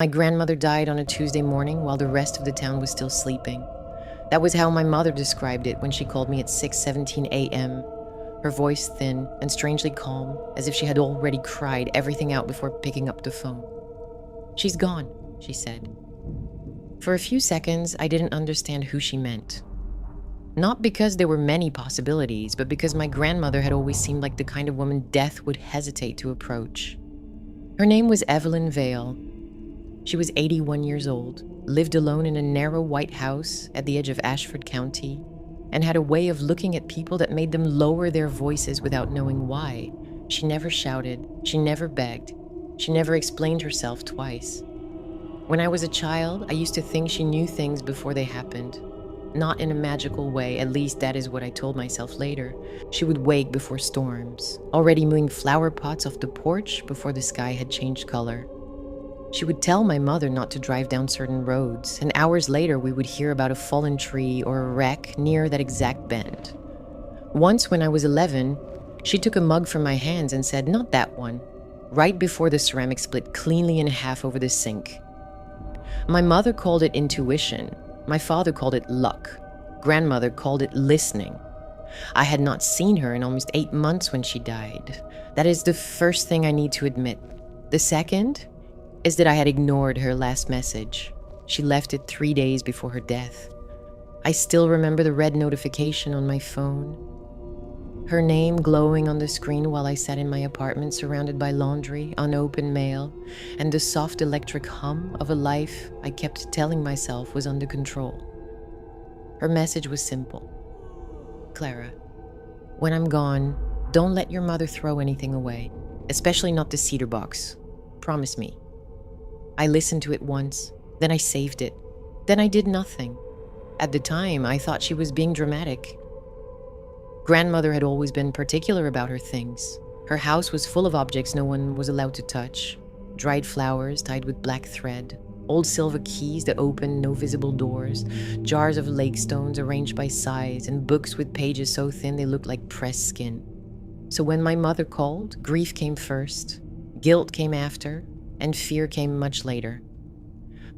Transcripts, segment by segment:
My grandmother died on a Tuesday morning while the rest of the town was still sleeping. That was how my mother described it when she called me at 6:17 a.m., her voice thin and strangely calm, as if she had already cried everything out before picking up the phone. "She's gone," she said. For a few seconds, I didn't understand who she meant. Not because there were many possibilities, but because my grandmother had always seemed like the kind of woman death would hesitate to approach. Her name was Evelyn Vale. She was 81 years old, lived alone in a narrow white house at the edge of Ashford County, and had a way of looking at people that made them lower their voices without knowing why. She never shouted, she never begged, she never explained herself twice. When I was a child, I used to think she knew things before they happened. Not in a magical way, at least that is what I told myself later. She would wake before storms, already moving flower pots off the porch before the sky had changed color. She would tell my mother not to drive down certain roads, and hours later we would hear about a fallen tree or a wreck near that exact bend. Once when I was 11, she took a mug from my hands and said, "Not that one," right before the ceramic split cleanly in half over the sink. My mother called it intuition. My father called it luck. Grandmother called it listening. I had not seen her in almost 8 months when she died. That is the first thing I need to admit. The second is that I had ignored her last message. She left it 3 days before her death. I still remember the red notification on my phone. Her name glowing on the screen while I sat in my apartment surrounded by laundry, unopened mail, and the soft electric hum of a life I kept telling myself was under control. Her message was simple. "Clara, when I'm gone, don't let your mother throw anything away, especially not the cedar box. Promise me." I listened to it once, then I saved it, then I did nothing. At the time, I thought she was being dramatic. Grandmother had always been particular about her things. Her house was full of objects no one was allowed to touch. Dried flowers tied with black thread, old silver keys that opened no visible doors, jars of lake stones arranged by size, and books with pages so thin they looked like pressed skin. So when my mother called, grief came first, guilt came after, and fear came much later.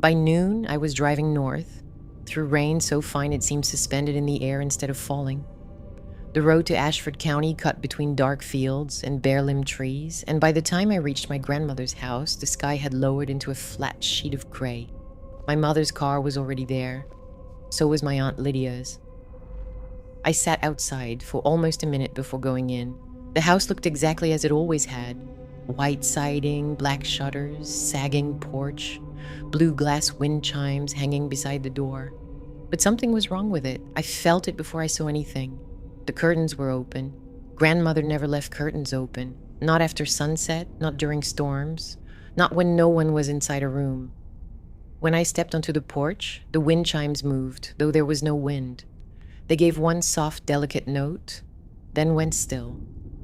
By noon, I was driving north, through rain so fine it seemed suspended in the air instead of falling. The road to Ashford County cut between dark fields and bare-limbed trees, and by the time I reached my grandmother's house, the sky had lowered into a flat sheet of gray. My mother's car was already there. So was my Aunt Lydia's. I sat outside for almost a minute before going in. The house looked exactly as it always had. White siding, black shutters, sagging porch, blue glass wind chimes hanging beside the door. But something was wrong with it. I felt it before I saw anything. The curtains were open. Grandmother never left curtains open. Not after sunset, not during storms, not when no one was inside a room. When I stepped onto the porch, the wind chimes moved, though there was no wind. They gave one soft, delicate note, then went still.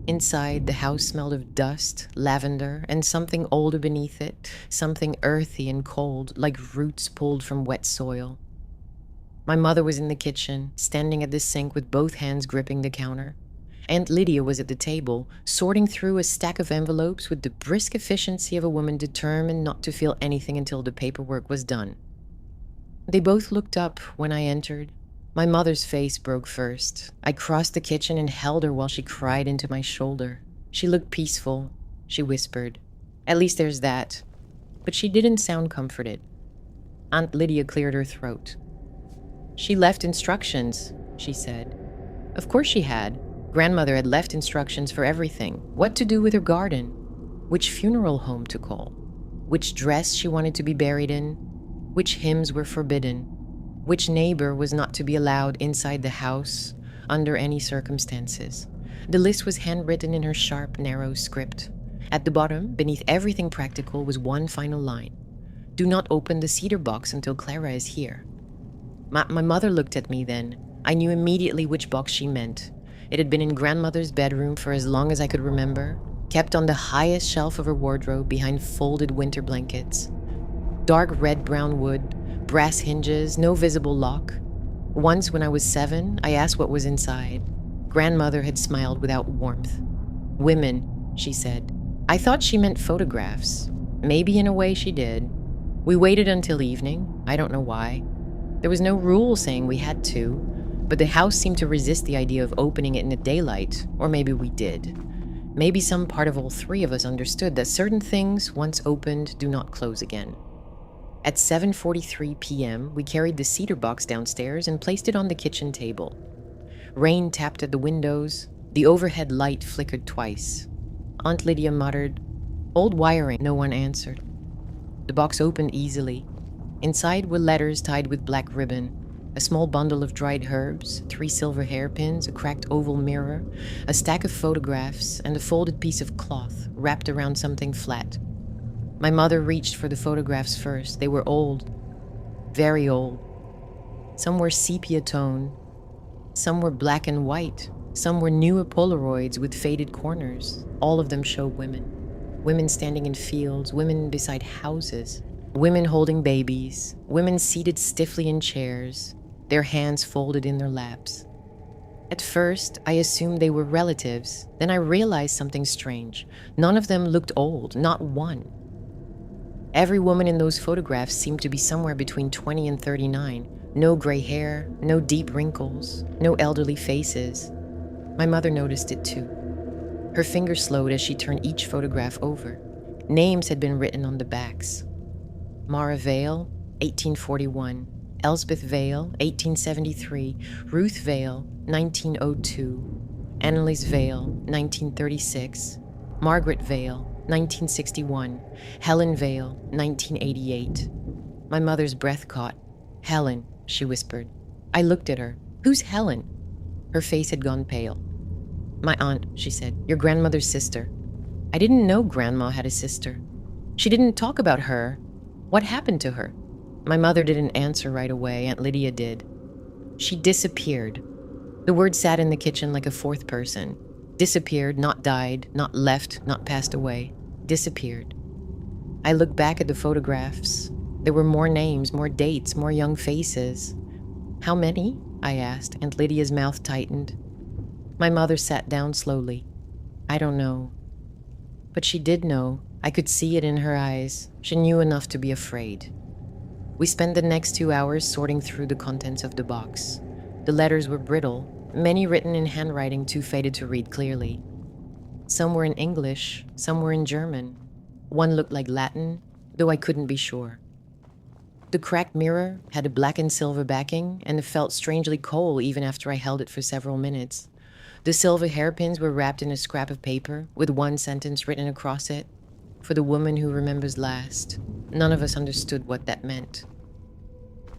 Inside, the house smelled of dust, lavender, and something older beneath it, something earthy and cold, like roots pulled from wet soil. My mother was in the kitchen, standing at the sink with both hands gripping the counter. Aunt Lydia was at the table, sorting through a stack of envelopes with the brisk efficiency of a woman determined not to feel anything until the paperwork was done. They both looked up when I entered. My mother's face broke first. I crossed the kitchen and held her while she cried into my shoulder. She looked peaceful, she whispered. "At least there's that." But she didn't sound comforted. Aunt Lydia cleared her throat. "She left instructions," she said. Of course she had. Grandmother had left instructions for everything. What to do with her garden, which funeral home to call, which dress she wanted to be buried in, which hymns were forbidden, which neighbor was not to be allowed inside the house under any circumstances. The list was handwritten in her sharp, narrow script. At the bottom, beneath everything practical, was one final line. "Do not open the cedar box until Clara is here." My mother looked at me then. I knew immediately which box she meant. It had been in grandmother's bedroom for as long as I could remember, kept on the highest shelf of her wardrobe behind folded winter blankets. Dark red-brown wood, brass hinges, no visible lock. Once when I was 7, I asked what was inside. Grandmother had smiled without warmth. "Women," she said. I thought she meant photographs. Maybe in a way she did. We waited until evening. I don't know why. There was no rule saying we had to, but the house seemed to resist the idea of opening it in the daylight, or maybe we did. Maybe some part of all three of us understood that certain things, once opened, do not close again. At 7:43 p.m., we carried the cedar box downstairs and placed it on the kitchen table. Rain tapped at the windows. The overhead light flickered twice. Aunt Lydia muttered, "Old wiring." No one answered. The box opened easily. Inside were letters tied with black ribbon, a small bundle of dried herbs, 3 silver hairpins, a cracked oval mirror, a stack of photographs, and a folded piece of cloth wrapped around something flat. My mother reached for the photographs first. They were old, very old. Some were sepia tone, some were black and white, some were newer Polaroids with faded corners. All of them showed women. Women standing in fields, women beside houses, women holding babies, women seated stiffly in chairs, their hands folded in their laps. At first, I assumed they were relatives. Then I realized something strange. None of them looked old, not one. Every woman in those photographs seemed to be somewhere between 20 and 39. No gray hair, no deep wrinkles, no elderly faces. My mother noticed it too. Her finger slowed as she turned each photograph over. Names had been written on the backs. Mara Vale, 1841. Elsbeth Vale, 1873. Ruth Vale, 1902. Annalise Vale, 1936. Margaret Vale, 1961. Helen Vale, 1988. My mother's breath caught. "Helen," she whispered. I looked at her. "Who's Helen?" Her face had gone pale. "My aunt," she said. "Your grandmother's sister." I didn't know Grandma had a sister. She didn't talk about her. What happened to her? My mother didn't answer right away. Aunt Lydia did. She disappeared. The word sat in the kitchen like a fourth person. Disappeared, not died, not left, not passed away. Disappeared. I looked back at the photographs. There were more names, more dates, more young faces. "How many?" I asked. Aunt Lydia's mouth tightened. My mother sat down slowly. "I don't know." But she did know. I could see it in her eyes. She knew enough to be afraid. We spent the next 2 hours sorting through the contents of the box. The letters were brittle, many written in handwriting too faded to read clearly. Some were in English, some were in German. One looked like Latin, though I couldn't be sure. The cracked mirror had a black and silver backing, and it felt strangely cold even after I held it for several minutes. The silver hairpins were wrapped in a scrap of paper with one sentence written across it. "For the woman who remembers last." None of us understood what that meant.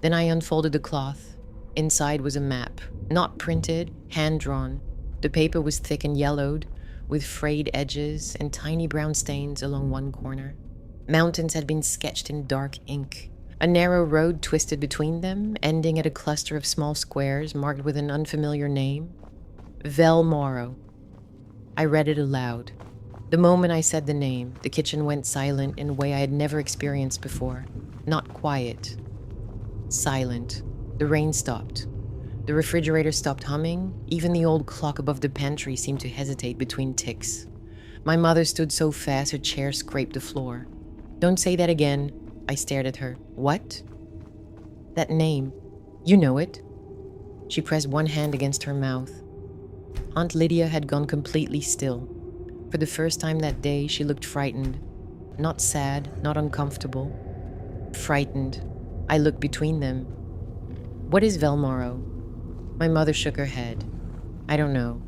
Then I unfolded the cloth. Inside was a map, not printed, hand-drawn. The paper was thick and yellowed, with frayed edges and tiny brown stains along one corner. Mountains had been sketched in dark ink. A narrow road twisted between them, ending at a cluster of small squares marked with an unfamiliar name. Velmoro. I read it aloud. The moment I said the name, the kitchen went silent in a way I had never experienced before. Not quiet. Silent. The rain stopped. The refrigerator stopped humming. Even the old clock above the pantry seemed to hesitate between ticks. My mother stood so fast her chair scraped the floor. "Don't say that again." I stared at her. "What?" "That name. You know it." She pressed one hand against her mouth. Aunt Lydia had gone completely still. For the first time that day, she looked frightened. Not sad, not uncomfortable. Frightened. I looked between them. "What is Velmoro?" My mother shook her head. "I don't know."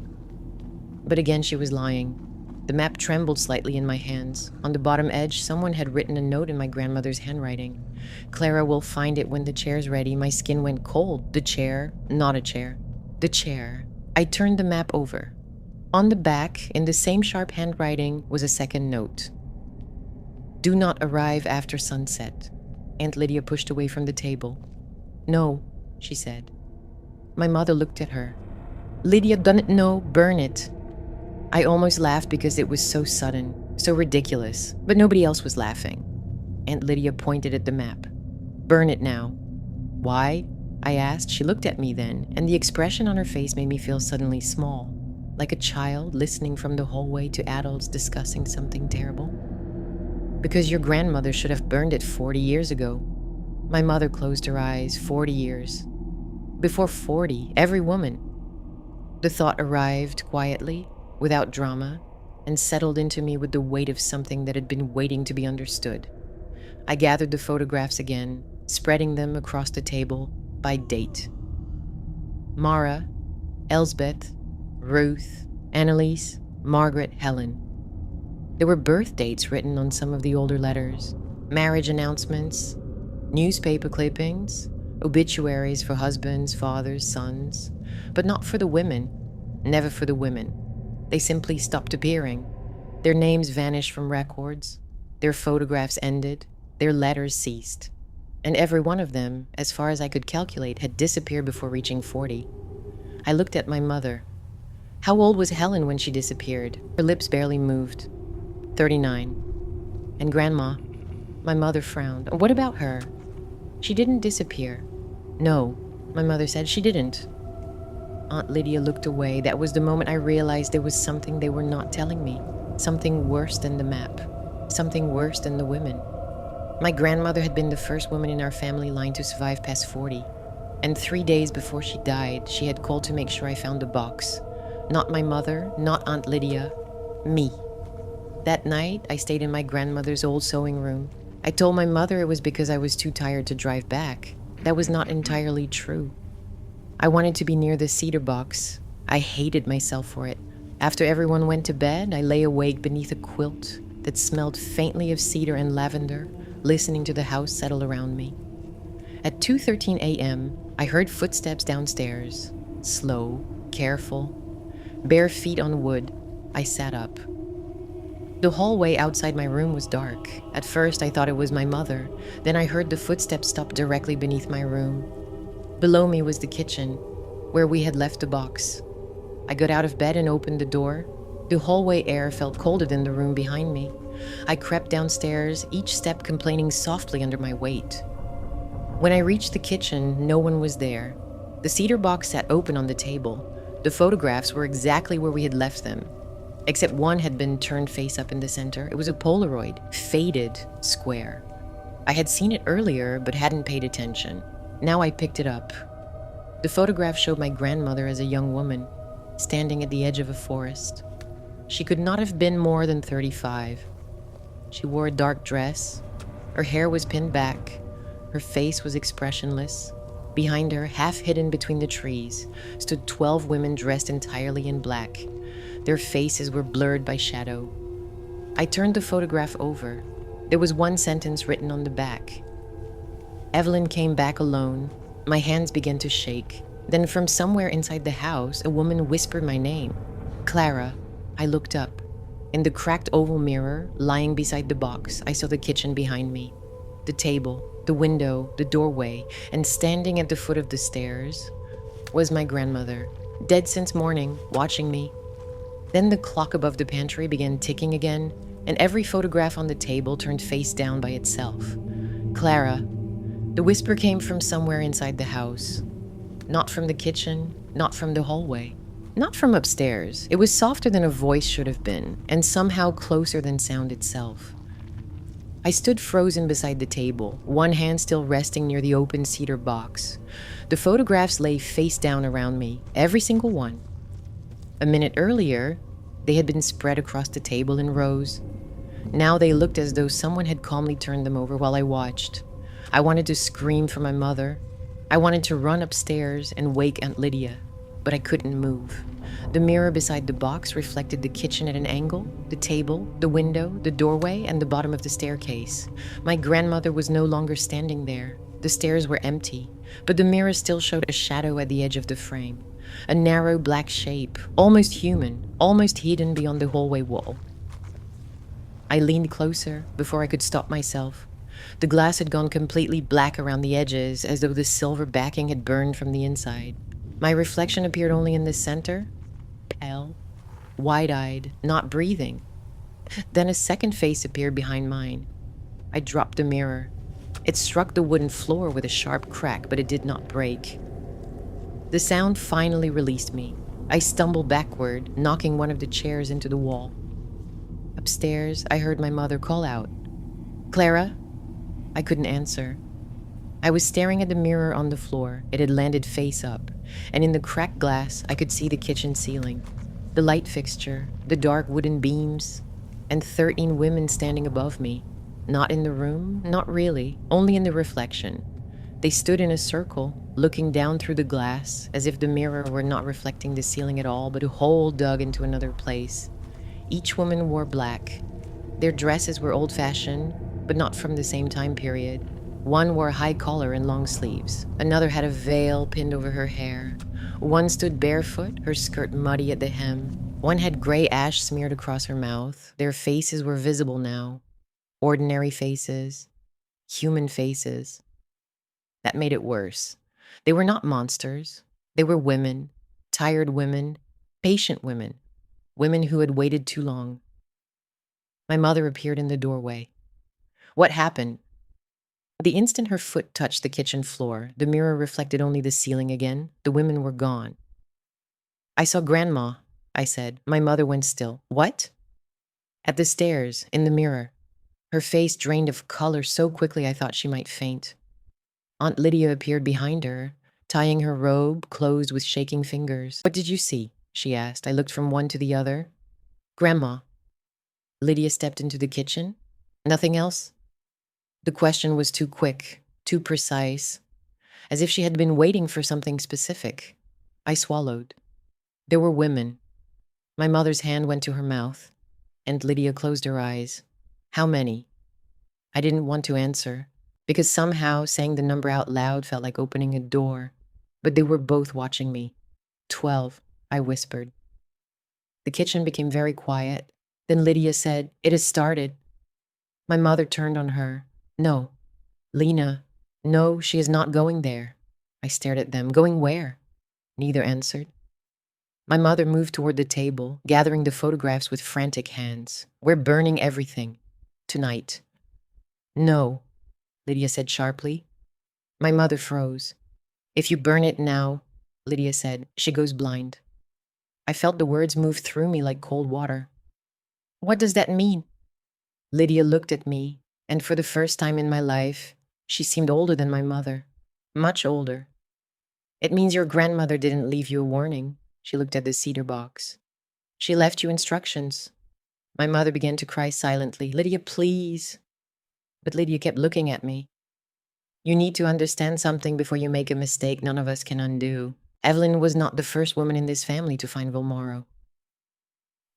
But again she was lying. The map trembled slightly in my hands. On the bottom edge, someone had written a note in my grandmother's handwriting. "Clara will find it when the chair's ready." My skin went cold. The chair, not a chair. The chair. I turned the map over. On the back, in the same sharp handwriting, was a second note. "Do not arrive after sunset." Aunt Lydia pushed away from the table. "No," she said. My mother looked at her. "Lydia doesn't know, burn it." I almost laughed because it was so sudden, so ridiculous, but nobody else was laughing. Aunt Lydia pointed at the map. "Burn it now." "Why?" I asked. She looked at me then, and the expression on her face made me feel suddenly small, like a child listening from the hallway to adults discussing something terrible. Because your grandmother should have burned it 40 years ago. My mother closed her eyes. 40 years. Before 40, every woman. The thought arrived quietly, without drama, and settled into me with the weight of something that had been waiting to be understood. I gathered the photographs again, spreading them across the table by date. Mara, Elsbeth, Ruth, Annalise, Margaret, Helen. There were birth dates written on some of the older letters, marriage announcements, newspaper clippings, obituaries for husbands, fathers, sons, but not for the women, never for the women. They simply stopped appearing. Their names vanished from records, their photographs ended, their letters ceased. And every one of them, as far as I could calculate, had disappeared before reaching 40. I looked at my mother. How old was Helen when she disappeared? Her lips barely moved. 39. And Grandma? My mother frowned. What about her? She didn't disappear. No, my mother said she didn't. Aunt Lydia looked away. That was the moment I realized there was something they were not telling me. Something worse than the map. Something worse than the women. My grandmother had been the first woman in our family line to survive past 40. And 3 days before she died, she had called to make sure I found the box. Not my mother, not Aunt Lydia, me. That night, I stayed in my grandmother's old sewing room. I told my mother it was because I was too tired to drive back. That was not entirely true. I wanted to be near the cedar box. I hated myself for it. After everyone went to bed, I lay awake beneath a quilt that smelled faintly of cedar and lavender, listening to the house settle around me. At 2:13 a.m., I heard footsteps downstairs. Slow, careful, bare feet on wood. I sat up. The hallway outside my room was dark. At first, I thought it was my mother. Then I heard the footsteps stop directly beneath my room. Below me was the kitchen, where we had left the box. I got out of bed and opened the door. The hallway air felt colder than the room behind me. I crept downstairs, each step complaining softly under my weight. When I reached the kitchen, no one was there. The cedar box sat open on the table. The photographs were exactly where we had left them, except one had been turned face up in the center. It was a Polaroid, faded, square. I had seen it earlier, but hadn't paid attention. Now I picked it up. The photograph showed my grandmother as a young woman, standing at the edge of a forest. She could not have been more than 35. She wore a dark dress. Her hair was pinned back. Her face was expressionless. Behind her, half hidden between the trees, stood 12 women dressed entirely in black. Their faces were blurred by shadow. I turned the photograph over. There was one sentence written on the back. Evelyn came back alone. My hands began to shake. Then from somewhere inside the house, a woman whispered my name. Clara. I looked up. In the cracked oval mirror, lying beside the box, I saw the kitchen behind me. The table, the window, the doorway, and standing at the foot of the stairs was my grandmother, dead since morning, watching me. Then the clock above the pantry began ticking again, and every photograph on the table turned face down by itself. Clara. The whisper came from somewhere inside the house. Not from the kitchen, not from the hallway, not from upstairs. It was softer than a voice should have been, and somehow closer than sound itself. I stood frozen beside the table, one hand still resting near the open cedar box. The photographs lay face down around me, every single one. A minute earlier, they had been spread across the table in rows. Now they looked as though someone had calmly turned them over while I watched. I wanted to scream for my mother. I wanted to run upstairs and wake Aunt Lydia, but I couldn't move. The mirror beside the box reflected the kitchen at an angle, the table, the window, the doorway, and the bottom of the staircase. My grandmother was no longer standing there. The stairs were empty, but the mirror still showed a shadow at the edge of the frame. A narrow black shape, almost human, almost hidden beyond the hallway wall. I leaned closer before I could stop myself. The glass had gone completely black around the edges, as though the silver backing had burned from the inside. My reflection appeared only in the center, pale, wide-eyed, not breathing. Then a second face appeared behind mine. I dropped the mirror. It struck the wooden floor with a sharp crack, but it did not break. The sound finally released me. I stumbled backward, knocking one of the chairs into the wall. Upstairs, I heard my mother call out, Clara? I couldn't answer. I was staring at the mirror on the floor. It had landed face up, and in the cracked glass, I could see the kitchen ceiling, the light fixture, the dark wooden beams, and 13 women standing above me. Not in the room, not really, only in the reflection. They stood in a circle, looking down through the glass, as if the mirror were not reflecting the ceiling at all, but a hole dug into another place. Each woman wore black. Their dresses were old-fashioned, but not from the same time period. One wore a high collar and long sleeves. Another had a veil pinned over her hair. One stood barefoot, her skirt muddy at the hem. One had gray ash smeared across her mouth. Their faces were visible now. Ordinary faces. Human faces. That made it worse. They were not monsters. They were women. Tired women. Patient women. Women who had waited too long. My mother appeared in the doorway. What happened? The instant her foot touched the kitchen floor, the mirror reflected only the ceiling again. The women were gone. I saw Grandma, I said. My mother went still. What? At the stairs, in the mirror. Her face drained of color so quickly I thought she might faint. Aunt Lydia appeared behind her, tying her robe closed with shaking fingers. What did you see? She asked. I looked from one to the other. Grandma. Lydia stepped into the kitchen. Nothing else? The question was too quick, too precise, as if she had been waiting for something specific. I swallowed. There were women. My mother's hand went to her mouth, and Lydia closed her eyes. How many? I didn't want to answer, because somehow saying the number out loud felt like opening a door. But they were both watching me. 12, I whispered. The kitchen became very quiet. Then Lydia said, It has started. My mother turned on her. No. Lena. No, she is not going there. I stared at them. Going where? Neither answered. My mother moved toward the table, gathering the photographs with frantic hands. We're burning everything. Tonight. No, Lydia said sharply. My mother froze. If you burn it now, Lydia said, she goes blind. I felt the words move through me like cold water. What does that mean? Lydia looked at me, and for the first time in my life, she seemed older than my mother. Much older. It means your grandmother didn't leave you a warning. She looked at the cedar box. She left you instructions. My mother began to cry silently. Lydia, please. But Lydia kept looking at me. You need to understand something before you make a mistake none of us can undo. Evelyn was not the first woman in this family to find Vilmaro.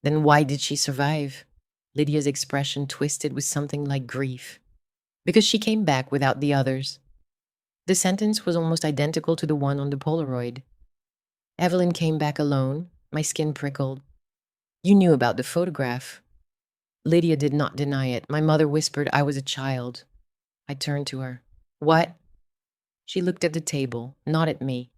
Then why did she survive? Lydia's expression twisted with something like grief. Because she came back without the others. The sentence was almost identical to the one on the Polaroid. Evelyn came back alone. My skin prickled. You knew about the photograph. Lydia did not deny it. My mother whispered I was a child. I turned to her. What? She looked at the table, not at me.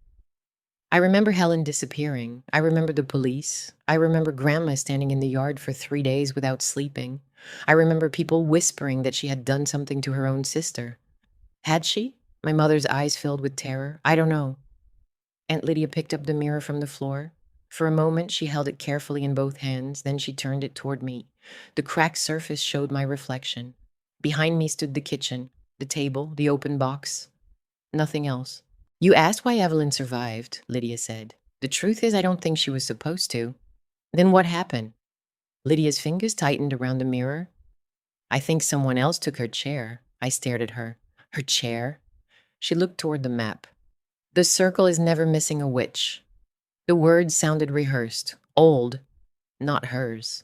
I remember Helen disappearing. I remember the police. I remember Grandma standing in the yard for 3 days without sleeping. I remember people whispering that she had done something to her own sister. Had she? My mother's eyes filled with terror. I don't know. Aunt Lydia picked up the mirror from the floor. For a moment, she held it carefully in both hands. Then she turned it toward me. The cracked surface showed my reflection. Behind me stood the kitchen, the table, the open box. Nothing else. You asked why Evelyn survived, Lydia said. The truth is, I don't think she was supposed to. Then what happened? Lydia's fingers tightened around the mirror. I think someone else took her chair. I stared at her. Her chair? She looked toward the map. The circle is never missing a witch. The words sounded rehearsed. Old. Not hers.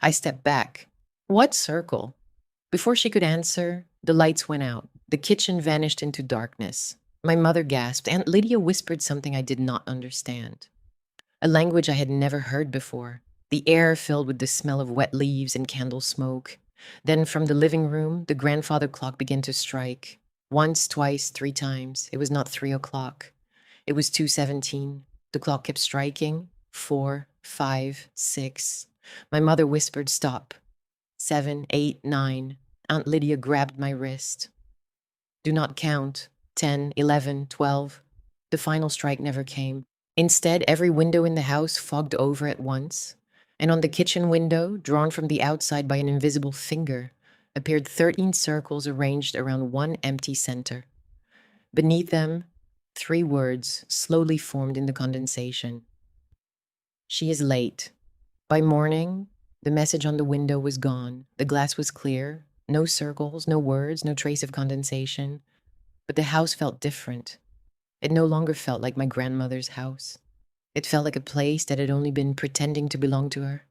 I stepped back. What circle? Before she could answer, the lights went out. The kitchen vanished into darkness. My mother gasped. Aunt Lydia whispered something I did not understand. A language I had never heard before. The air filled with the smell of wet leaves and candle smoke. Then from the living room, the grandfather clock began to strike. Once, twice, 3 times. It was not 3 o'clock. It was 2:17. The clock kept striking. 4, 5, 6. My mother whispered, stop. 7, 8, 9. Aunt Lydia grabbed my wrist. Do not count. 10, 11, 12. The final strike never came. Instead, every window in the house fogged over at once. And on the kitchen window, drawn from the outside by an invisible finger, appeared 13 circles arranged around one empty center. Beneath them, 3 words slowly formed in the condensation. She is late. By morning, the message on the window was gone. The glass was clear. No circles, no words, no trace of condensation. But the house felt different. It no longer felt like my grandmother's house. It felt like a place that had only been pretending to belong to her.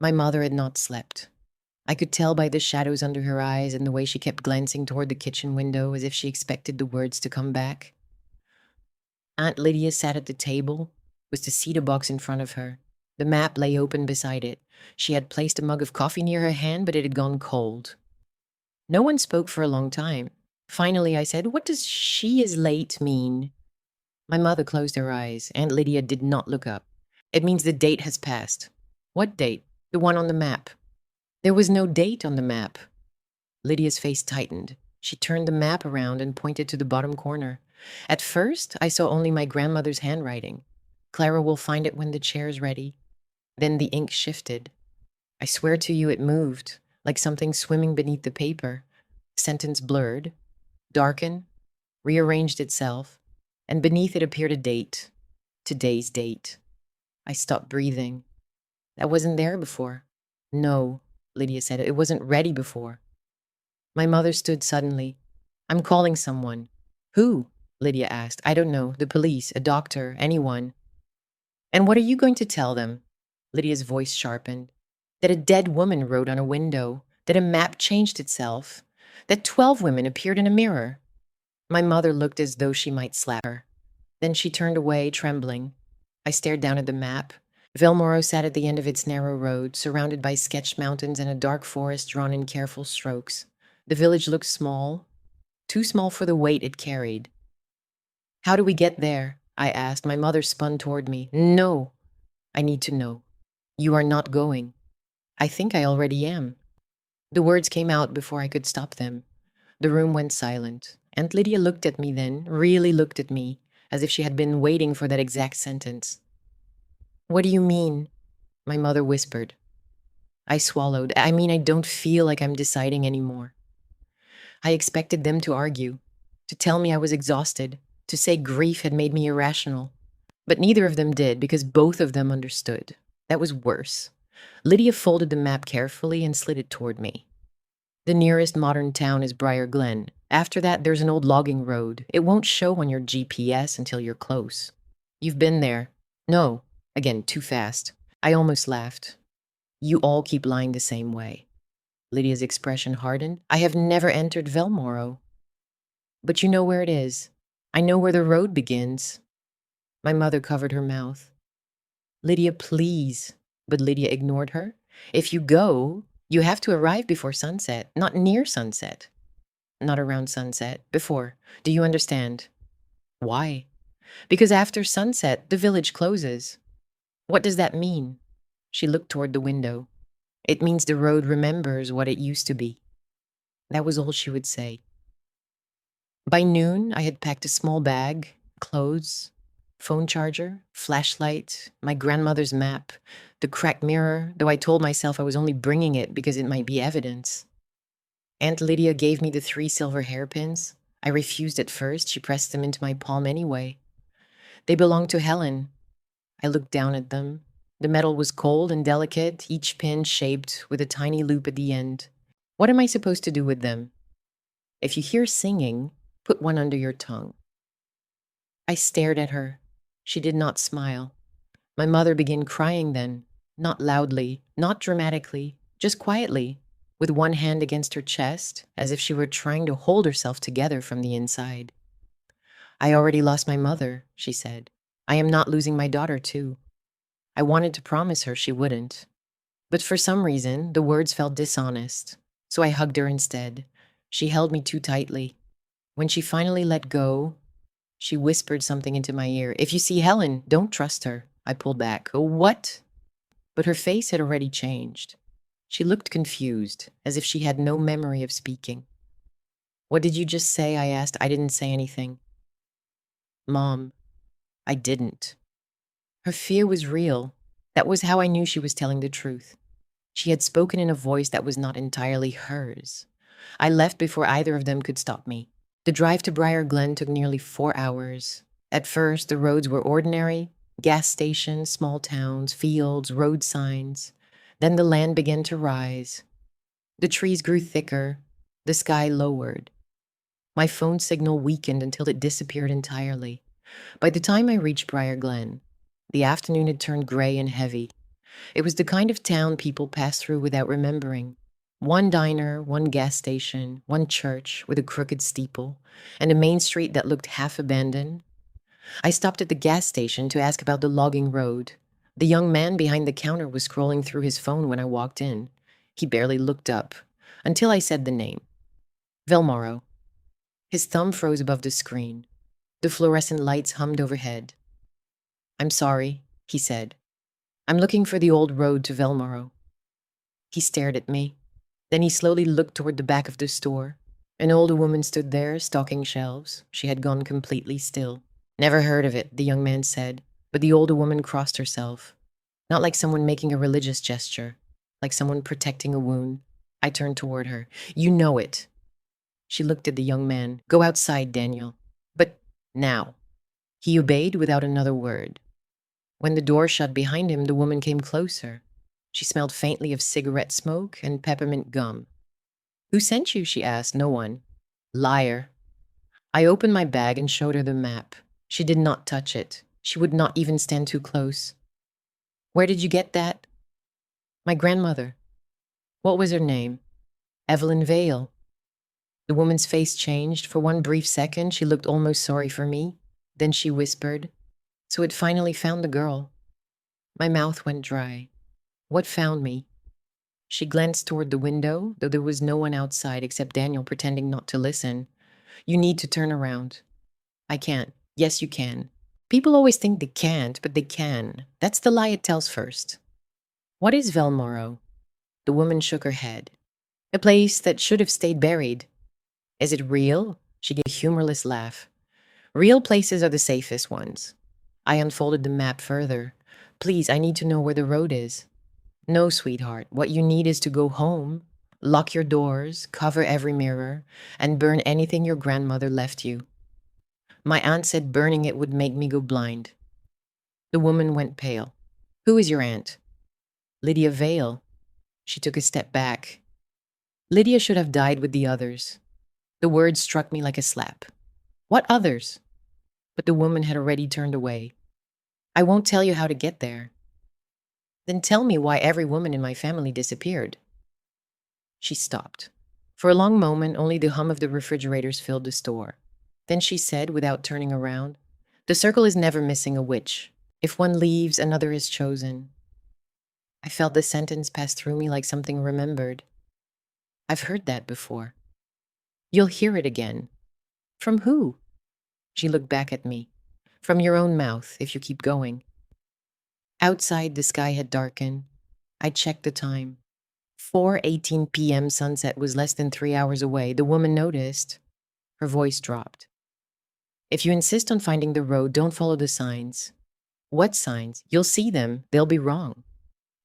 My mother had not slept. I could tell by the shadows under her eyes and the way she kept glancing toward the kitchen window as if she expected the words to come back. Aunt Lydia sat at the table, with the cedar box in front of her. The map lay open beside it. She had placed a mug of coffee near her hand, but it had gone cold. No one spoke for a long time. Finally, I said, "What does 'she is late' mean?" My mother closed her eyes. Aunt Lydia did not look up. "It means the date has passed." "What date?" "The one on the map." "There was no date on the map." Lydia's face tightened. She turned the map around and pointed to the bottom corner. At first, I saw only my grandmother's handwriting. "Clara will find it when the chair's ready." Then the ink shifted. I swear to you it moved, like something swimming beneath the paper. Sentence blurred, darkened, rearranged itself, and beneath it appeared a date. Today's date. I stopped breathing. That wasn't there before. "No," Lydia said. "It wasn't ready before." My mother stood suddenly. "I'm calling someone." "Who?" Lydia asked. "I don't know. The police, a doctor, anyone." "And what are you going to tell them?" Lydia's voice sharpened. "That a dead woman wrote on a window, that a map changed itself, that 12 women appeared in a mirror." My mother looked as though she might slap her. Then she turned away, trembling. I stared down at the map. Velmoro sat at the end of its narrow road, surrounded by sketched mountains and a dark forest drawn in careful strokes. The village looked small, too small for the weight it carried. "How do we get there?" I asked. My mother spun toward me. "No, I need to know. You are not going." "I think I already am." The words came out before I could stop them. The room went silent. Aunt Lydia looked at me then, really looked at me, as if she had been waiting for that exact sentence. "What do you mean?" my mother whispered. I swallowed. "I mean, I don't feel like I'm deciding anymore." I expected them to argue, to tell me I was exhausted, to say grief had made me irrational. But neither of them did, because both of them understood. That was worse. Lydia folded the map carefully and slid it toward me. "The nearest modern town is Briar Glen. After that, there's an old logging road. It won't show on your GPS until you're close." "You've been there." "No." Again, too fast. I almost laughed. "You all keep lying the same way." Lydia's expression hardened. "I have never entered Velmoro." "But you know where it is. I know where the road begins." My mother covered her mouth. "Lydia, please." But Lydia ignored her. "If you go, you have to arrive before sunset, not near sunset." "Not around sunset, before. Do you understand?" "Why?" "Because after sunset, the village closes." "What does that mean?" She looked toward the window. "It means the road remembers what it used to be." That was all she would say. By noon, I had packed a small bag, clothes, phone charger, flashlight, my grandmother's map, the cracked mirror, though I told myself I was only bringing it because it might be evidence. Aunt Lydia gave me the 3 silver hairpins. I refused at first. She pressed them into my palm anyway. They belonged to Helen. I looked down at them. The metal was cold and delicate, each pin shaped with a tiny loop at the end. What am I supposed to do with them? If you hear singing, put one under your tongue. I stared at her. She did not smile. My mother began crying then, not loudly, not dramatically, just quietly, with one hand against her chest, as if she were trying to hold herself together from the inside. "I already lost my mother," she said. "I am not losing my daughter, too." I wanted to promise her she wouldn't. But for some reason, the words felt dishonest, so I hugged her instead. She held me too tightly. When she finally let go, she whispered something into my ear. "If you see Helen, don't trust her." I pulled back. "Oh, what?" But her face had already changed. She looked confused, as if she had no memory of speaking. "What did you just say?" I asked. "I didn't say anything." "Mom, I didn't." Her fear was real. That was how I knew she was telling the truth. She had spoken in a voice that was not entirely hers. I left before either of them could stop me. The drive to Briar Glen took nearly 4 hours. At first, the roads were ordinary: gas stations, small towns, fields, road signs. Then the land began to rise. The trees grew thicker, the sky lowered. My phone signal weakened until it disappeared entirely. By the time I reached Briar Glen, the afternoon had turned gray and heavy. It was the kind of town people pass through without remembering. One diner, one gas station, one church with a crooked steeple, and a main street that looked half abandoned. I stopped at the gas station to ask about the logging road. The young man behind the counter was scrolling through his phone when I walked in. He barely looked up, until I said the name. Velmoro. His thumb froze above the screen. The fluorescent lights hummed overhead. "I'm sorry," he said. "I'm looking for the old road to Velmoro." He stared at me. Then he slowly looked toward the back of the store. An older woman stood there, stocking shelves. She had gone completely still. "Never heard of it," the young man said, but the older woman crossed herself. Not like someone making a religious gesture, like someone protecting a wound. I turned toward her. "You know it." She looked at the young man. "Go outside, Daniel." "But now." He obeyed without another word. When the door shut behind him, the woman came closer. She smelled faintly of cigarette smoke and peppermint gum. "Who sent you?" she asked. "No one." "Liar." I opened my bag and showed her the map. She did not touch it. She would not even stand too close. "Where did you get that?" "My grandmother." "What was her name?" "Evelyn Vale." The woman's face changed. For one brief second, she looked almost sorry for me. Then she whispered, "So it finally found the girl." My mouth went dry. "What found me?" She glanced toward the window, though there was no one outside except Daniel pretending not to listen. "You need to turn around." "I can't." "Yes, you can. People always think they can't, but they can. That's the lie it tells first." "What is Velmoro?" The woman shook her head. "A place that should have stayed buried." "Is it real?" She gave a humorless laugh. "Real places are the safest ones." I unfolded the map further. "Please, I need to know where the road is." "No, sweetheart. What you need is to go home, lock your doors, cover every mirror, and burn anything your grandmother left you." My aunt said burning it would make me go blind. The woman went pale. "Who is your aunt?" "Lydia Vale." She took a step back. "Lydia should have died with the others." The word struck me like a slap. "What others?" But the woman had already turned away. "I won't tell you how to get there." "Then tell me why every woman in my family disappeared." She stopped. For a long moment, only the hum of the refrigerators filled the store. Then she said, without turning around, "The circle is never missing a witch. If one leaves, another is chosen." I felt the sentence pass through me like something remembered. I've heard that before. "You'll hear it again." "From who?" She looked back at me. "From your own mouth, if you keep going." Outside, the sky had darkened. I checked the time. 4:18 p.m. Sunset was less than 3 hours away. The woman noticed. Her voice dropped. "If you insist on finding the road, don't follow the signs." "What signs? You'll see them. They'll be wrong."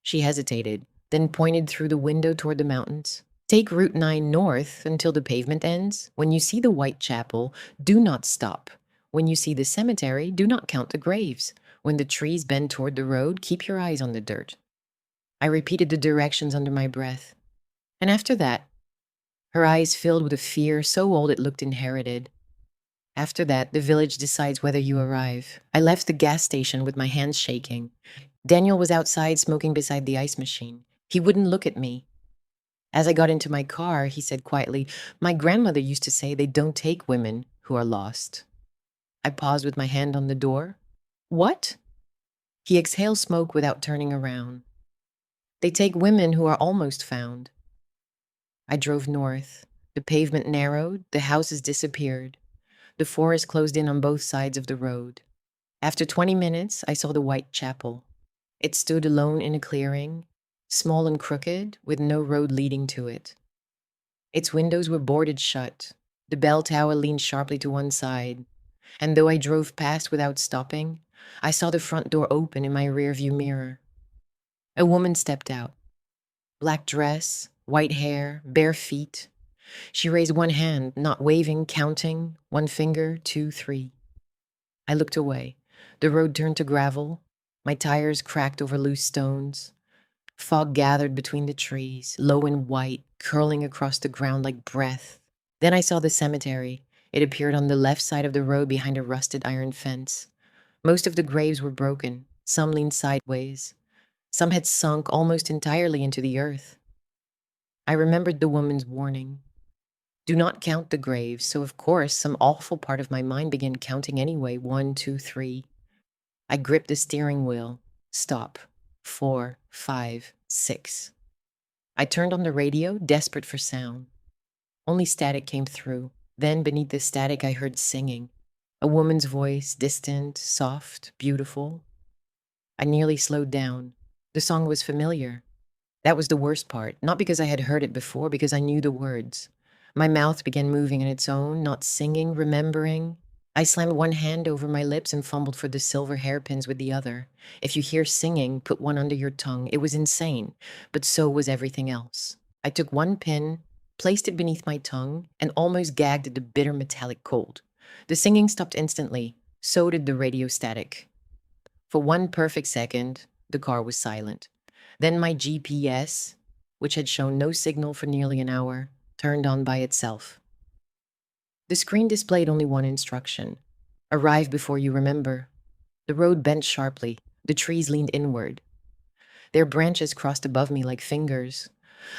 She hesitated, then pointed through the window toward the mountains. "Take Route 9 north until the pavement ends. When you see the white chapel, do not stop. When you see the cemetery, do not count the graves. When the trees bend toward the road, keep your eyes on the dirt." I repeated the directions under my breath. "And after that?" Her eyes filled with a fear so old it looked inherited. "After that, the village decides whether you arrive." I left the gas station with my hands shaking. Daniel was outside smoking beside the ice machine. He wouldn't look at me. As I got into my car, he said quietly, "My grandmother used to say they don't take women who are lost." I paused with my hand on the door. "What?" He exhaled smoke without turning around. "They take women who are almost found." I drove north. The pavement narrowed, the houses disappeared. The forest closed in on both sides of the road. After 20 minutes, I saw the white chapel. It stood alone in a clearing, small and crooked, with no road leading to it. Its windows were boarded shut. The bell tower leaned sharply to one side. And though I drove past without stopping, I saw the front door open in my rearview mirror. A woman stepped out. Black dress, white hair, bare feet. She raised one hand, not waving, counting, one finger, two, three. I looked away. The road turned to gravel. My tires cracked over loose stones. Fog gathered between the trees, low and white, curling across the ground like breath. Then I saw the cemetery. It appeared on the left side of the road behind a rusted iron fence. Most of the graves were broken. Some leaned sideways. Some had sunk almost entirely into the earth. I remembered the woman's warning. Do not count the graves, so of course some awful part of my mind began counting anyway. 1, 2, 3. I gripped the steering wheel. Stop. 4, 5, 6. I turned on the radio, desperate for sound. Only static came through. Then, beneath the static, I heard singing. A woman's voice, distant, soft, beautiful. I nearly slowed down. The song was familiar. That was the worst part, not because I had heard it before, because I knew the words. My mouth began moving on its own, not singing, remembering. I slammed one hand over my lips and fumbled for the silver hairpins with the other. If you hear singing, put one under your tongue. It was insane, but so was everything else. I took one pin, placed it beneath my tongue, and almost gagged at the bitter metallic cold. The singing stopped instantly. So did the radio static. For one perfect second, the car was silent. Then my GPS, which had shown no signal for nearly an hour, turned on by itself. The screen displayed only one instruction. Arrive before you remember. The road bent sharply. The trees leaned inward. Their branches crossed above me like fingers.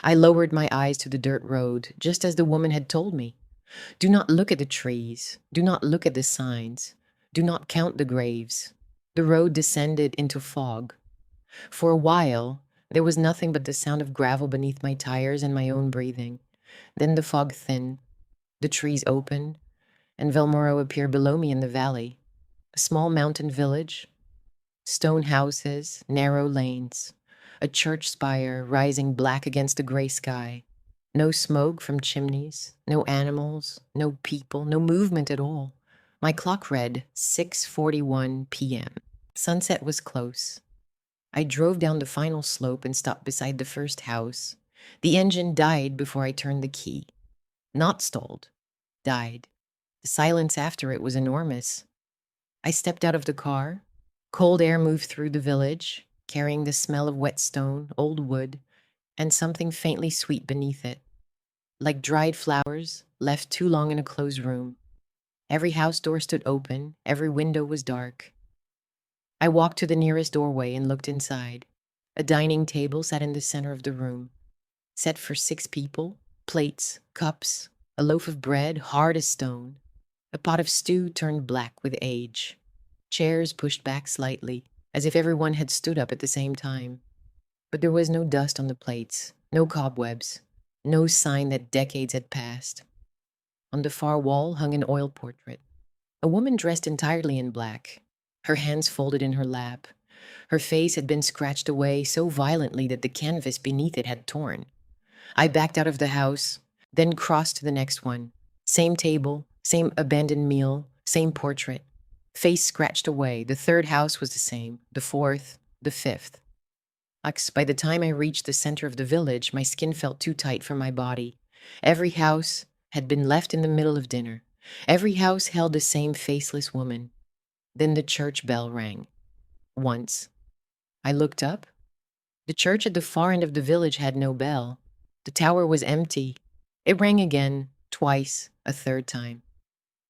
I lowered my eyes to the dirt road, just as the woman had told me. Do not look at the trees. Do not look at the signs. Do not count the graves. The road descended into fog. For a while, there was nothing but the sound of gravel beneath my tires and my own breathing. Then the fog thinned, the trees opened, and Velmoro appeared below me in the valley. A small mountain village, stone houses, narrow lanes, a church spire rising black against the gray sky. No smoke from chimneys, no animals, no people, no movement at all. My clock read 6:41 p.m. Sunset was close. I drove down the final slope and stopped beside the first house. The engine died before I turned the key. Not stalled. Died. The silence after it was enormous. I stepped out of the car. Cold air moved through the village, carrying the smell of wet stone, old wood, and something faintly sweet beneath it. Like dried flowers, left too long in a closed room. Every house door stood open. Every window was dark. I walked to the nearest doorway and looked inside. A dining table sat in the center of the room, set for 6 people, plates, cups, a loaf of bread hard as stone, a pot of stew turned black with age, chairs pushed back slightly, as if everyone had stood up at the same time. But there was no dust on the plates, no cobwebs, no sign that decades had passed. On the far wall hung an oil portrait, a woman dressed entirely in black, her hands folded in her lap. Her face had been scratched away so violently that the canvas beneath it had torn. I backed out of the house, then crossed to the next one. Same table, same abandoned meal, same portrait. Face scratched away. The third house was the same, the fourth, the fifth. By the time I reached the center of the village, my skin felt too tight for my body. Every house had been left in the middle of dinner. Every house held the same faceless woman. Then the church bell rang. Once. I looked up. The church at the far end of the village had no bell. The tower was empty. It rang again, twice, a third time.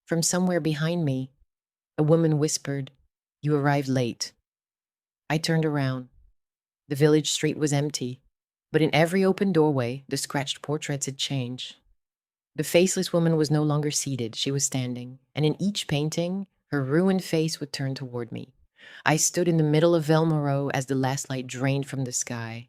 From somewhere behind me, a woman whispered, "You arrived late." I turned around. The village street was empty, but in every open doorway, the scratched portraits had changed. The faceless woman was no longer seated, she was standing, and in each painting, her ruined face would turn toward me. I stood in the middle of Velmoro as the last light drained from the sky.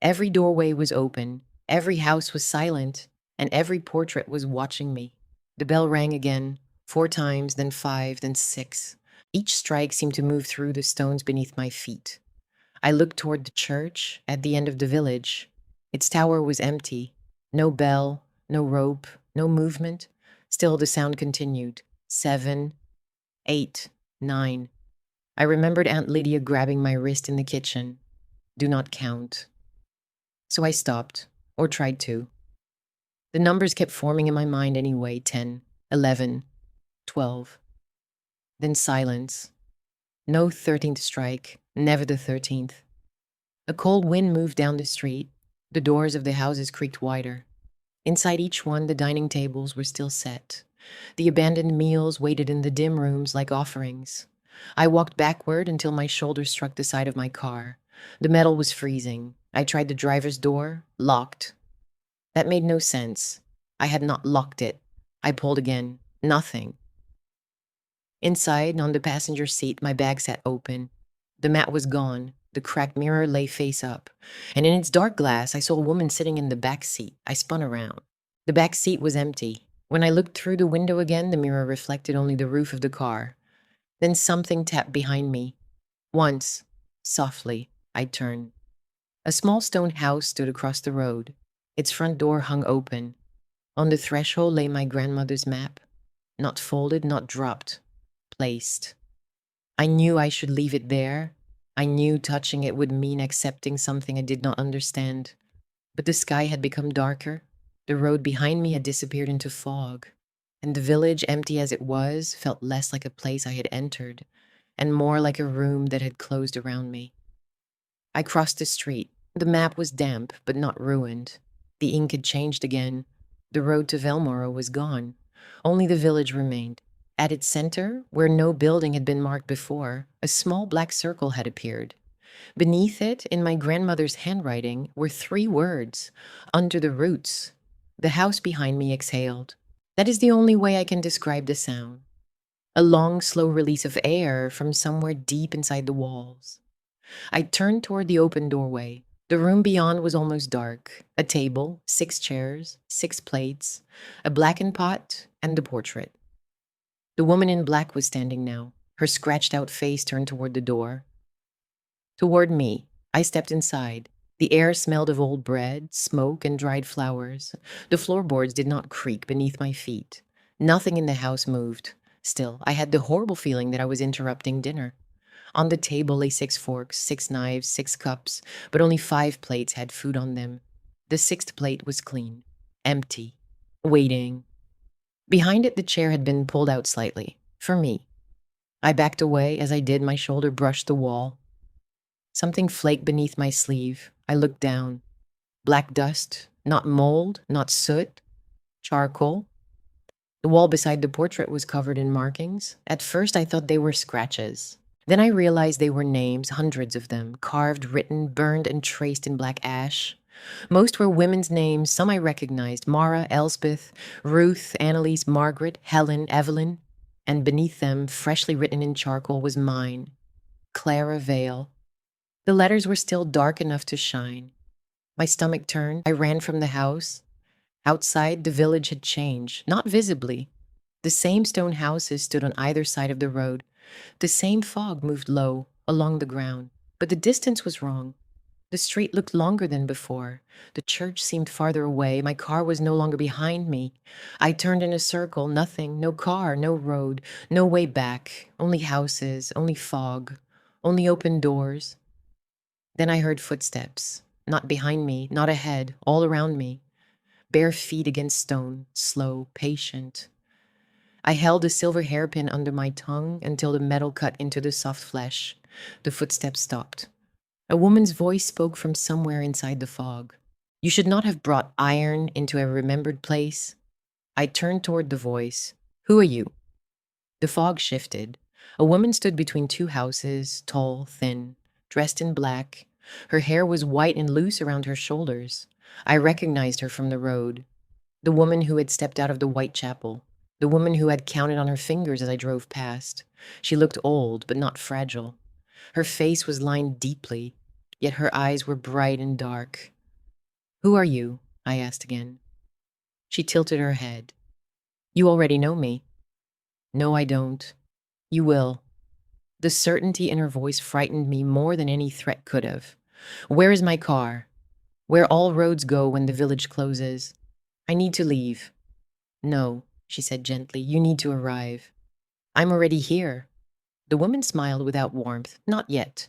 Every doorway was open, every house was silent, and every portrait was watching me. The bell rang again, 4 times, then 5, then 6. Each strike seemed to move through the stones beneath my feet. I looked toward the church at the end of the village. Its tower was empty. No bell, no rope, no movement. Still the sound continued. 7, 8, 9. I remembered Aunt Lydia grabbing my wrist in the kitchen. Do not count. So I stopped, or tried to. The numbers kept forming in my mind anyway: 10, 11, 12. Then silence. No 13th strike, never the 13th. A cold wind moved down the street. The doors of the houses creaked wider. Inside each one, the dining tables were still set. The abandoned meals waited in the dim rooms like offerings. I walked backward until my shoulder struck the side of my car. The metal was freezing. I tried the driver's door, locked. That made no sense. I had not locked it. I pulled again. Nothing. Inside, on the passenger seat, my bag sat open. The mat was gone. The cracked mirror lay face up. And in its dark glass, I saw a woman sitting in the back seat. I spun around. The back seat was empty. When I looked through the window again, the mirror reflected only the roof of the car. Then something tapped behind me. Once, softly, I turned. A small stone house stood across the road. Its front door hung open. On the threshold lay my grandmother's map. Not folded, not dropped. Placed. I knew I should leave it there. I knew touching it would mean accepting something I did not understand. But the sky had become darker. The road behind me had disappeared into fog. And the village, empty as it was, felt less like a place I had entered, and more like a room that had closed around me. I crossed the street. The map was damp, but not ruined. The ink had changed again. The road to Velmoro was gone. Only the village remained. At its center, where no building had been marked before, a small black circle had appeared. Beneath it, in my grandmother's handwriting, were 3 words: under the roots. The house behind me exhaled. That is the only way I can describe the sound. A long, slow release of air from somewhere deep inside the walls. I turned toward the open doorway. The room beyond was almost dark. A table, 6 chairs, 6 plates, a blackened pot, and the portrait. The woman in black was standing now, her scratched-out face turned toward the door. Toward me. I stepped inside. The air smelled of old bread, smoke, and dried flowers. The floorboards did not creak beneath my feet. Nothing in the house moved. Still, I had the horrible feeling that I was interrupting dinner. On the table lay 6 forks, 6 knives, 6 cups, but only 5 plates had food on them. The 6th plate was clean, empty, waiting. Behind it, the chair had been pulled out slightly, for me. I backed away. As I did, my shoulder brushed the wall. Something flaked beneath my sleeve. I looked down. Black dust, not mold, not soot, charcoal. The wall beside the portrait was covered in markings. At first, I thought they were scratches. Then I realized they were names, hundreds of them, carved, written, burned, and traced in black ash. Most were women's names. Some I recognized: Mara, Elspeth, Ruth, Annalise, Margaret, Helen, Evelyn. And beneath them, freshly written in charcoal, was mine: Clara Vale. The letters were still dark enough to shine. My stomach turned. I ran from the house. Outside, the village had changed, not visibly. The same stone houses stood on either side of the road. The same fog moved low, along the ground. But the distance was wrong. The street looked longer than before. The church seemed farther away. My car was no longer behind me. I turned in a circle. Nothing. No car, no road, no way back. Only houses, only fog, only open doors. Then I heard footsteps. Not behind me, not ahead, all around me. Bare feet against stone, slow, patient. I held a silver hairpin under my tongue until the metal cut into the soft flesh. The footsteps stopped. A woman's voice spoke from somewhere inside the fog. You should not have brought iron into a remembered place. I turned toward the voice. Who are you? The fog shifted. A woman stood between 2 houses, tall, thin, dressed in black. Her hair was white and loose around her shoulders. I recognized her from the road. The woman who had stepped out of the white chapel. The woman who had counted on her fingers as I drove past. She looked old, but not fragile. Her face was lined deeply, yet her eyes were bright and dark. Who are you? I asked again. She tilted her head. You already know me. No, I don't. You will. The certainty in her voice frightened me more than any threat could have. Where is my car? Where all roads go when the village closes. I need to leave. No, she said gently, you need to arrive. I'm already here. The woman smiled without warmth. Not yet.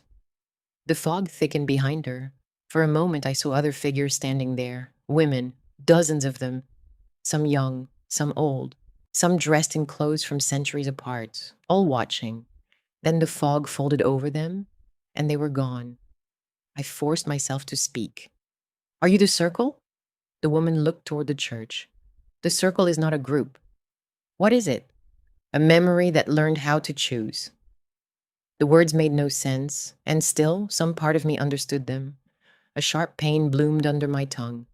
The fog thickened behind her. For a moment, I saw other figures standing there, women, dozens of them, some young, some old, some dressed in clothes from centuries apart, all watching. Then the fog folded over them, and they were gone. I forced myself to speak. Are you the circle? The woman looked toward the church. The circle is not a group. What is it? A memory that learned how to choose. The words made no sense, and still some part of me understood them. A sharp pain bloomed under my tongue.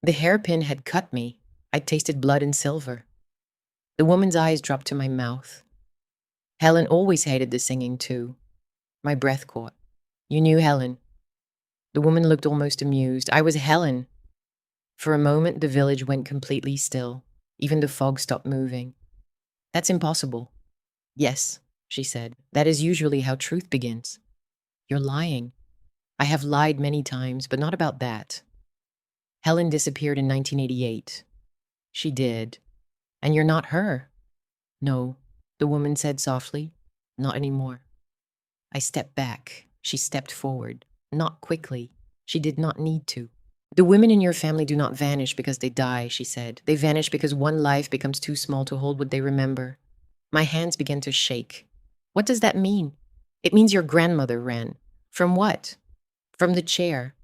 The hairpin had cut me. I tasted blood and silver. The woman's eyes dropped to my mouth. Helen always hated the singing, too. My breath caught. You knew Helen. The woman looked almost amused. I was Helen. For a moment, the village went completely still. Even the fog stopped moving. That's impossible. Yes, she said. That is usually how truth begins. You're lying. I have lied many times, but not about that. Helen disappeared in 1988. She did. And you're not her. No, the woman said softly. Not anymore. I stepped back. She stepped forward. Not quickly. She did not need to. The women in your family do not vanish because they die, she said. They vanish because one life becomes too small to hold what they remember. My hands began to shake. What does that mean? It means your grandmother ran. From what? From the chair.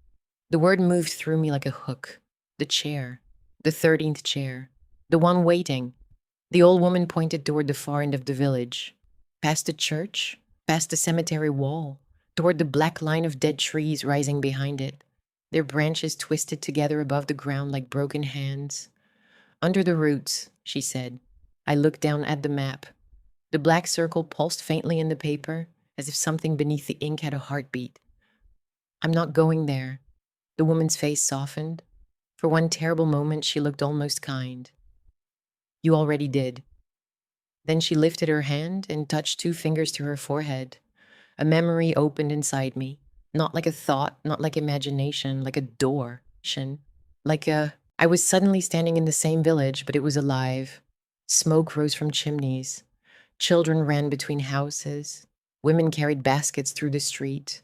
The word moved through me like a hook. The chair. The 13th chair. The one waiting. The old woman pointed toward the far end of the village. Past the church. Past the cemetery wall. Toward the black line of dead trees rising behind it. Their branches twisted together above the ground like broken hands. Under the roots, she said. I looked down at the map. The black circle pulsed faintly in the paper, as if something beneath the ink had a heartbeat. I'm not going there. The woman's face softened. For one terrible moment, she looked almost kind. You already did. Then she lifted her hand and touched 2 fingers to her forehead. A memory opened inside me. Not like a thought, not like imagination, like a door. I was suddenly standing in the same village, but it was alive. Smoke rose from chimneys. Children ran between houses. Women carried baskets through the street.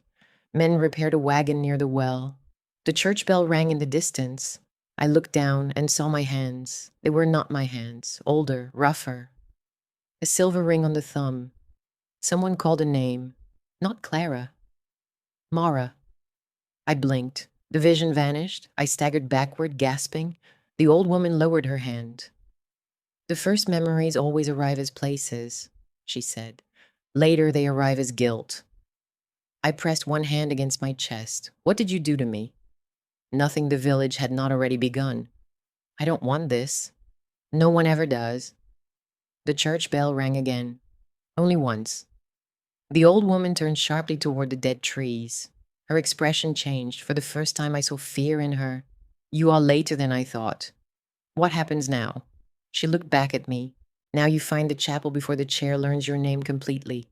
Men repaired a wagon near the well. The church bell rang in the distance. I looked down and saw my hands. They were not my hands, older, rougher. A silver ring on the thumb. Someone called a name. Not Clara. Mara. I blinked. The vision vanished. I staggered backward, gasping. The old woman lowered her hand. The first memories always arrive as places, she said. Later, they arrive as guilt. I pressed one hand against my chest. What did you do to me? Nothing the village had not already begun. I don't want this. No one ever does. The church bell rang again. Only once. The old woman turned sharply toward the dead trees. Her expression changed. For the first time, I saw fear in her. You are later than I thought. What happens now? She looked back at me. Now you find the chapel before the chair learns your name completely.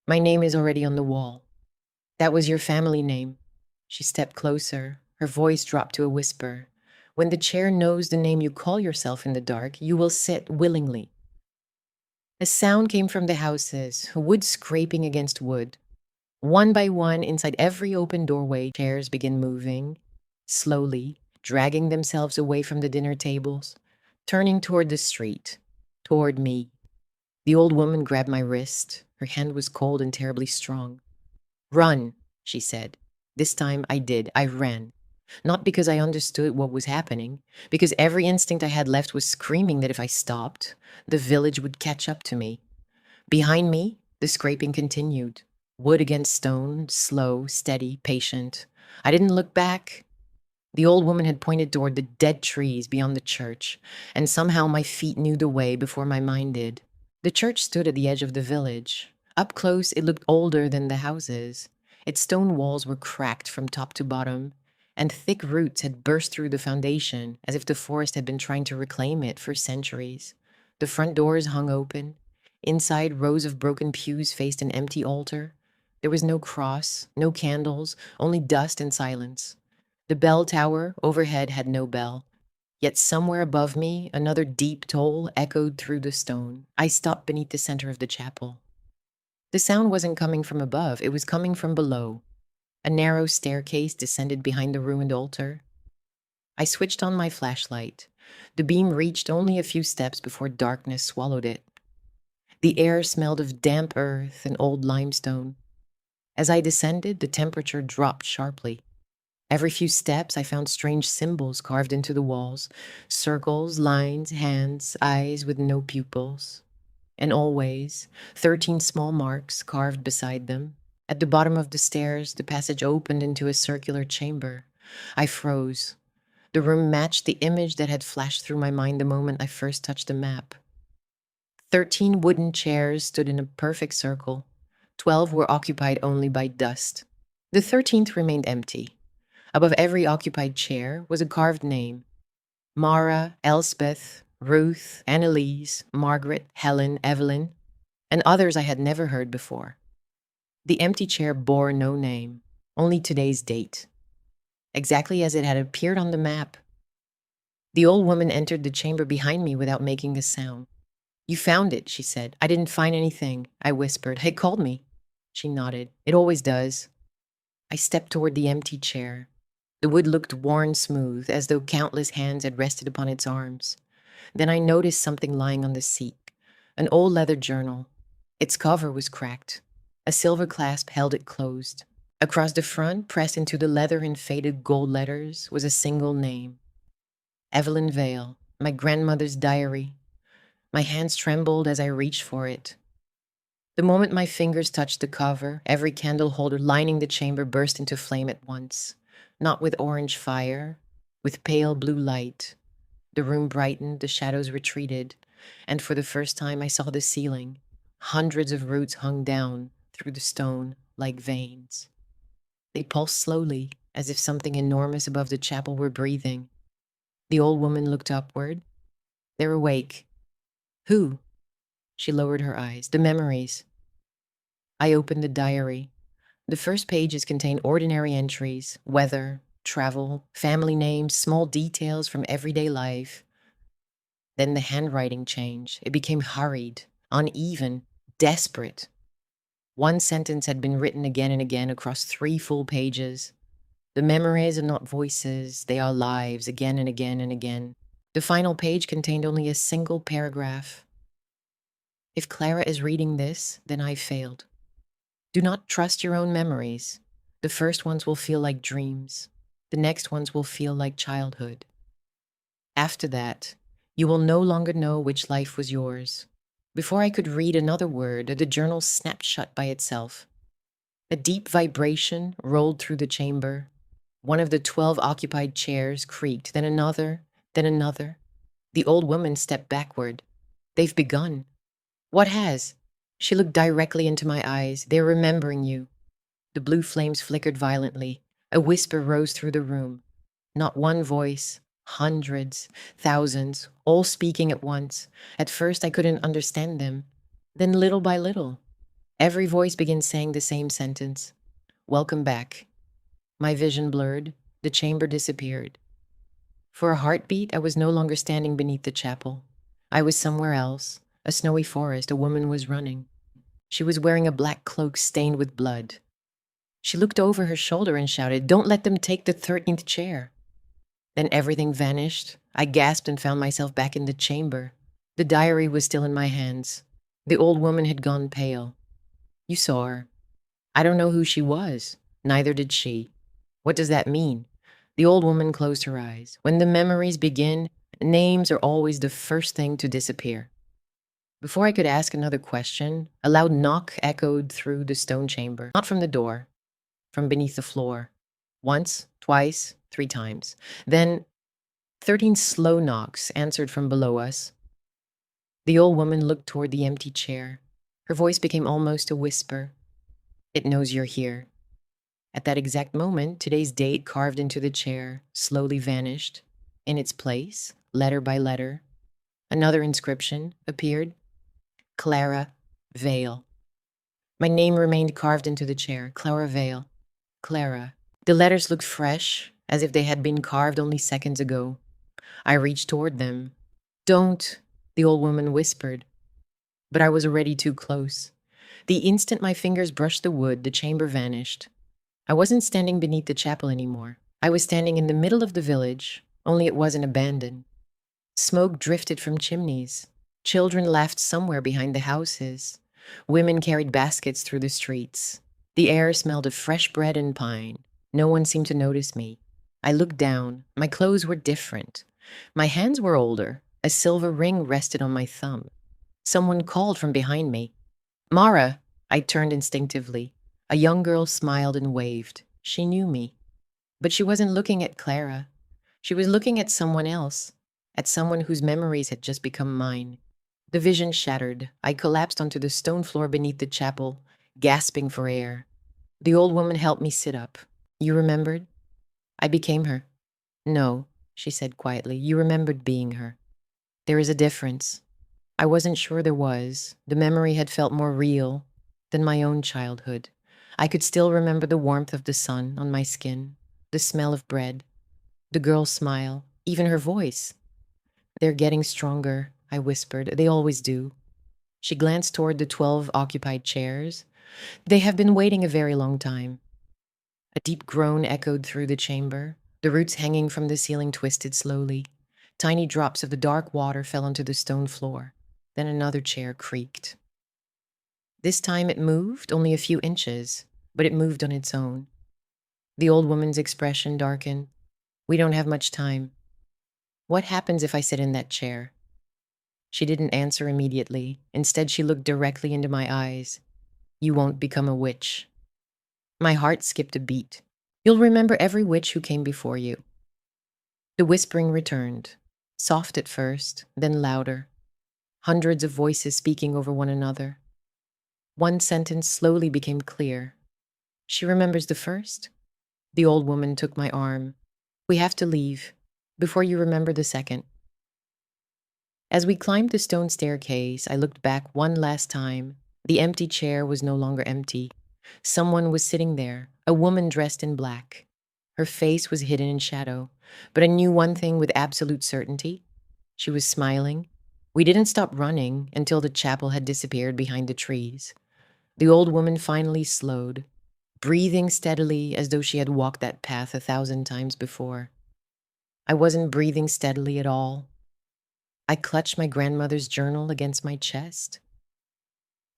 My name is already on the wall. That was your family name. She stepped closer. Her voice dropped to a whisper. When the chair knows the name you call yourself in the dark, you will sit willingly. A sound came from the houses, wood scraping against wood. One by one, inside every open doorway, chairs begin moving, slowly, dragging themselves away from the dinner tables, turning toward the street, toward me. The old woman grabbed my wrist. Her hand was cold and terribly strong. Run, she said. This time I did. I ran. Not because I understood what was happening, because every instinct I had left was screaming that if I stopped, the village would catch up to me. Behind me, the scraping continued. Wood against stone, slow, steady, patient. I didn't look back. The old woman had pointed toward the dead trees beyond the church, and somehow my feet knew the way before my mind did. The church stood at the edge of the village. Up close, it looked older than the houses. Its stone walls were cracked from top to bottom, and thick roots had burst through the foundation, as if the forest had been trying to reclaim it for centuries. The front doors hung open. Inside, rows of broken pews faced an empty altar. There was no cross, no candles, only dust and silence. The bell tower overhead had no bell. Yet somewhere above me, another deep toll echoed through the stone. I stopped beneath the center of the chapel. The sound wasn't coming from above, it was coming from below. A narrow staircase descended behind the ruined altar. I switched on my flashlight. The beam reached only a few steps before darkness swallowed it. The air smelled of damp earth and old limestone. As I descended, the temperature dropped sharply. Every few steps, I found strange symbols carved into the walls: circles, lines, hands, eyes with no pupils. And always, 13 small marks carved beside them. At the bottom of the stairs, the passage opened into a circular chamber. I froze. The room matched the image that had flashed through my mind the moment I first touched the map. 13 wooden chairs stood in a perfect circle. 12 were occupied only by dust. The 13th remained empty. Above every occupied chair was a carved name: Mara, Elspeth, Ruth, Annalise, Margaret, Helen, Evelyn, and others I had never heard before. The empty chair bore no name, only today's date, exactly as it had appeared on the map. The old woman entered the chamber behind me without making a sound. "You found it," she said. "I didn't find anything," I whispered. "It called me." She nodded. "It always does." I stepped toward the empty chair. The wood looked worn smooth, as though countless hands had rested upon its arms. Then I noticed something lying on the seat: an old leather journal. Its cover was cracked. A silver clasp held it closed. Across the front, pressed into the leather in faded gold letters, was a single name: Evelyn Vale, my grandmother's diary. My hands trembled as I reached for it. The moment my fingers touched the cover, every candle holder lining the chamber burst into flame at once. Not with orange fire, with pale blue light. The room brightened, the shadows retreated, and for the first time I saw the ceiling. Hundreds of roots hung down through the stone like veins. They pulsed slowly, as if something enormous above the chapel were breathing. The old woman looked upward. "They're awake." "Who?" She lowered her eyes. "The memories." I opened the diary. The first pages contained ordinary entries: weather, travel, family names, small details from everyday life. Then the handwriting changed. It became hurried, uneven, desperate. One sentence had been written again and again across 3 full pages. "The memories are not voices, they are lives," again and again and again. The final page contained only a single paragraph: "If Clara is reading this, then I failed. Do not trust your own memories. The first ones will feel like dreams. The next ones will feel like childhood. After that, you will no longer know which life was yours." Before I could read another word, the journal snapped shut by itself. A deep vibration rolled through the chamber. One of the 12 occupied chairs creaked, then another, then another. The old woman stepped backward. "They've begun." "What has?" She looked directly into my eyes. "They're remembering you." The blue flames flickered violently. A whisper rose through the room. Not one voice, hundreds, thousands, all speaking at once. At first I couldn't understand them. Then little by little, every voice began saying the same sentence: "Welcome back." My vision blurred. The chamber disappeared. For a heartbeat, I was no longer standing beneath the chapel. I was somewhere else. A snowy forest. A woman was running. She was wearing a black cloak stained with blood. She looked over her shoulder and shouted, "Don't let them take the 13th chair." Then everything vanished. I gasped and found myself back in the chamber. The diary was still in my hands. The old woman had gone pale. "You saw her." "I don't know who she was." "Neither did she." "What does that mean?" The old woman closed her eyes. "When the memories begin, names are always the first thing to disappear." Before I could ask another question, a loud knock echoed through the stone chamber. Not from the door, from beneath the floor. Once, twice, 3 times. Then 13 slow knocks answered from below us. The old woman looked toward the empty chair. Her voice became almost a whisper. "It knows you're here." At that exact moment, today's date carved into the chair slowly vanished. In its place, letter by letter, another inscription appeared: Clara Vale. My name remained carved into the chair: Clara Vale. Clara. The letters looked fresh, as if they had been carved only seconds ago. I reached toward them. "Don't," the old woman whispered. But I was already too close. The instant my fingers brushed the wood, the chamber vanished. I wasn't standing beneath the chapel anymore. I was standing in the middle of the village, only it wasn't abandoned. Smoke drifted from chimneys. Children laughed somewhere behind the houses. Women carried baskets through the streets. The air smelled of fresh bread and pine. No one seemed to notice me. I looked down. My clothes were different. My hands were older. A silver ring rested on my thumb. Someone called from behind me. Mara! I turned instinctively. A young girl smiled and waved. She knew me. But she wasn't looking at Clara. She was looking at someone else, at someone whose memories had just become mine. The vision shattered. I collapsed onto the stone floor beneath the chapel, gasping for air. The old woman helped me sit up. You remembered? I became her. No, she said quietly. You remembered being her. There is a difference. I wasn't sure there was. The memory had felt more real than my own childhood. I could still remember the warmth of the sun on my skin, the smell of bread, the girl's smile, even her voice. They're getting stronger, I whispered. They always do. She glanced toward the 12 occupied chairs. They have been waiting a very long time. A deep groan echoed through the chamber. The roots hanging from the ceiling twisted slowly. Tiny drops of the dark water fell onto the stone floor. Then another chair creaked. This time it moved only a few inches, but it moved on its own. The old woman's expression darkened. We don't have much time. What happens if I sit in that chair? She didn't answer immediately. Instead, she looked directly into my eyes. You won't become a witch. My heart skipped a beat. You'll remember every witch who came before you. The whispering returned, soft at first, then louder. Hundreds of voices speaking over one another. One sentence slowly became clear. She remembers the first? The old woman took my arm. We have to leave, before you remember the second. As we climbed the stone staircase, I looked back one last time. The empty chair was no longer empty. Someone was sitting there, a woman dressed in black. Her face was hidden in shadow, but I knew one thing with absolute certainty. She was smiling. We didn't stop running until the chapel had disappeared behind the trees. The old woman finally slowed, breathing steadily as though she had walked that path 1,000 times before. I wasn't breathing steadily at all. I clutched my grandmother's journal against my chest.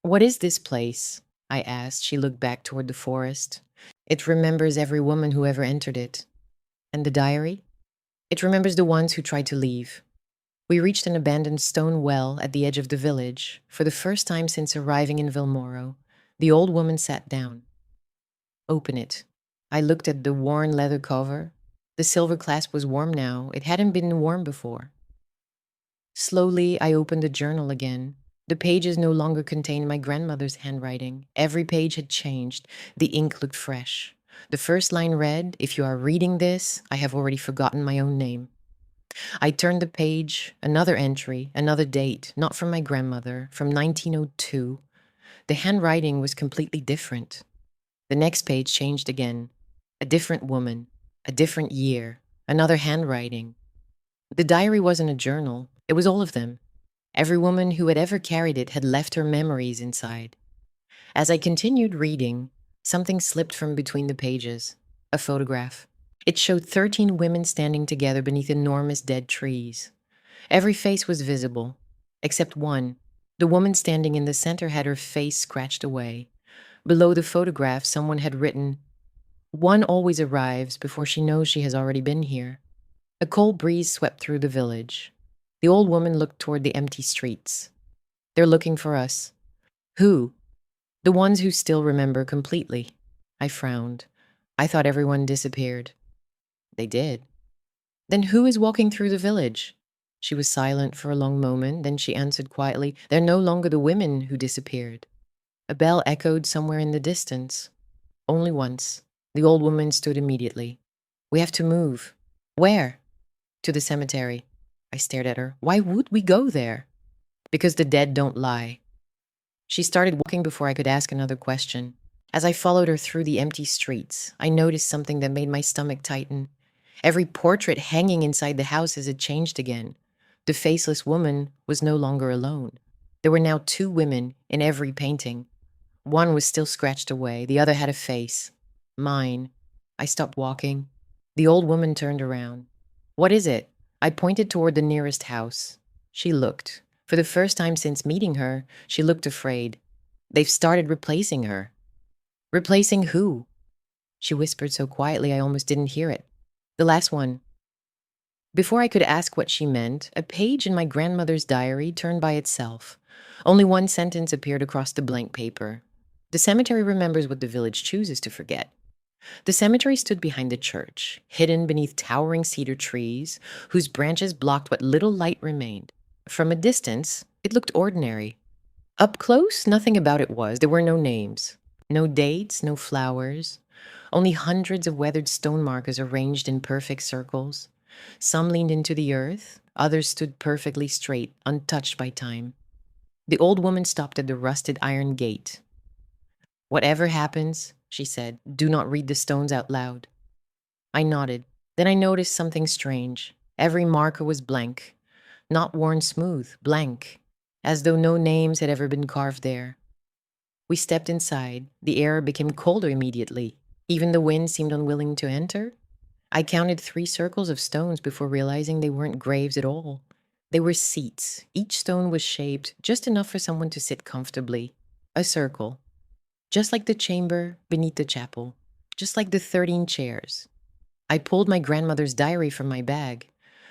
What is this place? I asked. She looked back toward the forest. It remembers every woman who ever entered it. And the diary? It remembers the ones who tried to leave. We reached an abandoned stone well at the edge of the village. For the first time since arriving in Vilmoro, the old woman sat down. Open it. I looked at the worn leather cover. The silver clasp was warm now. It hadn't been warm before. Slowly, I opened the journal again. The pages no longer contained my grandmother's handwriting. Every page had changed. The ink looked fresh. The first line read, "If you are reading this, I have already forgotten my own name." I turned the page, another entry, another date, not from my grandmother, from 1902. The handwriting was completely different. The next page changed again. A different woman, a different year, another handwriting. The diary wasn't a journal. It was all of them. Every woman who had ever carried it had left her memories inside. As I continued reading, something slipped from between the pages. A photograph. It showed 13 women standing together beneath enormous dead trees. Every face was visible, except one. The woman standing in the center had her face scratched away. Below the photograph, someone had written, "One always arrives before she knows she has already been here." A cold breeze swept through the village. The old woman looked toward the empty streets. They're looking for us. Who? The ones who still remember completely. I frowned. I thought everyone disappeared. They did. Then who is walking through the village? She was silent for a long moment, then she answered quietly, "They're no longer the women who disappeared." A bell echoed somewhere in the distance. Only once. The old woman stood immediately. "We have to move." "Where?" "To the cemetery." I stared at her. "Why would we go there?" "Because the dead don't lie." She started walking before I could ask another question. As I followed her through the empty streets, I noticed something that made my stomach tighten. Every portrait hanging inside the houses had changed again. The faceless woman was no longer alone. There were now 2 women in every painting. One was still scratched away, the other had a face. Mine. I stopped walking. The old woman turned around. What is it? I pointed toward the nearest house. She looked. For the first time since meeting her, she looked afraid. They've started replacing her. Replacing who? She whispered so quietly I almost didn't hear it. The last one. Before I could ask what she meant, a page in my grandmother's diary turned by itself. Only one sentence appeared across the blank paper. The cemetery remembers what the village chooses to forget. The cemetery stood behind the church, hidden beneath towering cedar trees, whose branches blocked what little light remained. From a distance, it looked ordinary. Up close, nothing about it was. There were no names, no dates, no flowers, only hundreds of weathered stone markers arranged in perfect circles. Some leaned into the earth, others stood perfectly straight, untouched by time. The old woman stopped at the rusted iron gate. Whatever happens, she said, do not read the stones out loud. I nodded. Then I noticed something strange. Every marker was blank, not worn smooth, blank, as though no names had ever been carved there. We stepped inside. The air became colder immediately. Even the wind seemed unwilling to enter. I counted 3 circles of stones before realizing they weren't graves at all. They were seats. Each stone was shaped just enough for someone to sit comfortably. A circle. Just like the chamber beneath the chapel. Just like the 13 chairs. I pulled my grandmother's diary from my bag.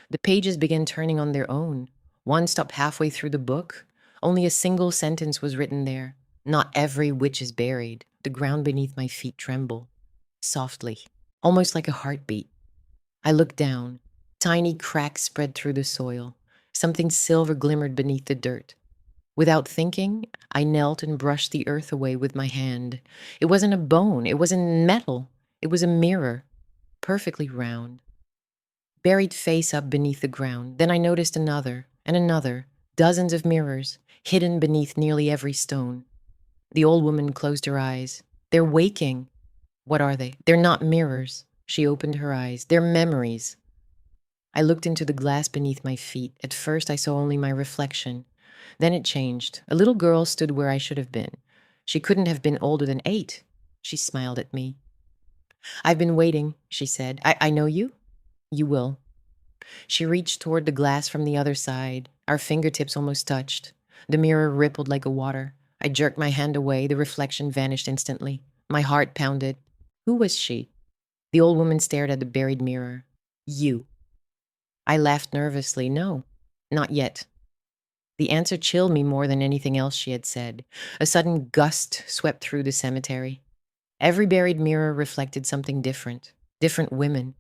The pages began turning on their own. One stopped halfway through the book. Only a single sentence was written there. Not every witch is buried. The ground beneath my feet trembled. Softly. Almost like a heartbeat. I looked down. Tiny cracks spread through the soil. Something silver glimmered beneath the dirt. Without thinking, I knelt and brushed the earth away with my hand. It wasn't a bone. It wasn't metal. It was a mirror. Perfectly round. Buried face up beneath the ground. Then I noticed another and another. Dozens of mirrors, hidden beneath nearly every stone. The old woman closed her eyes. They're waking. What are they? They're not mirrors. She opened her eyes. They're memories. I looked into the glass beneath my feet. At first, I saw only my reflection. Then it changed. A little girl stood where I should have been. She couldn't have been older than 8. She smiled at me. I've been waiting, she said. I know you? You will. She reached toward the glass from the other side. Our fingertips almost touched. The mirror rippled like a water. I jerked my hand away. The reflection vanished instantly. My heart pounded. Who was she? The old woman stared at the buried mirror. You. I laughed nervously. No, not yet. The answer chilled me more than anything else she had said. A sudden gust swept through the cemetery. Every buried mirror reflected something different. Different women.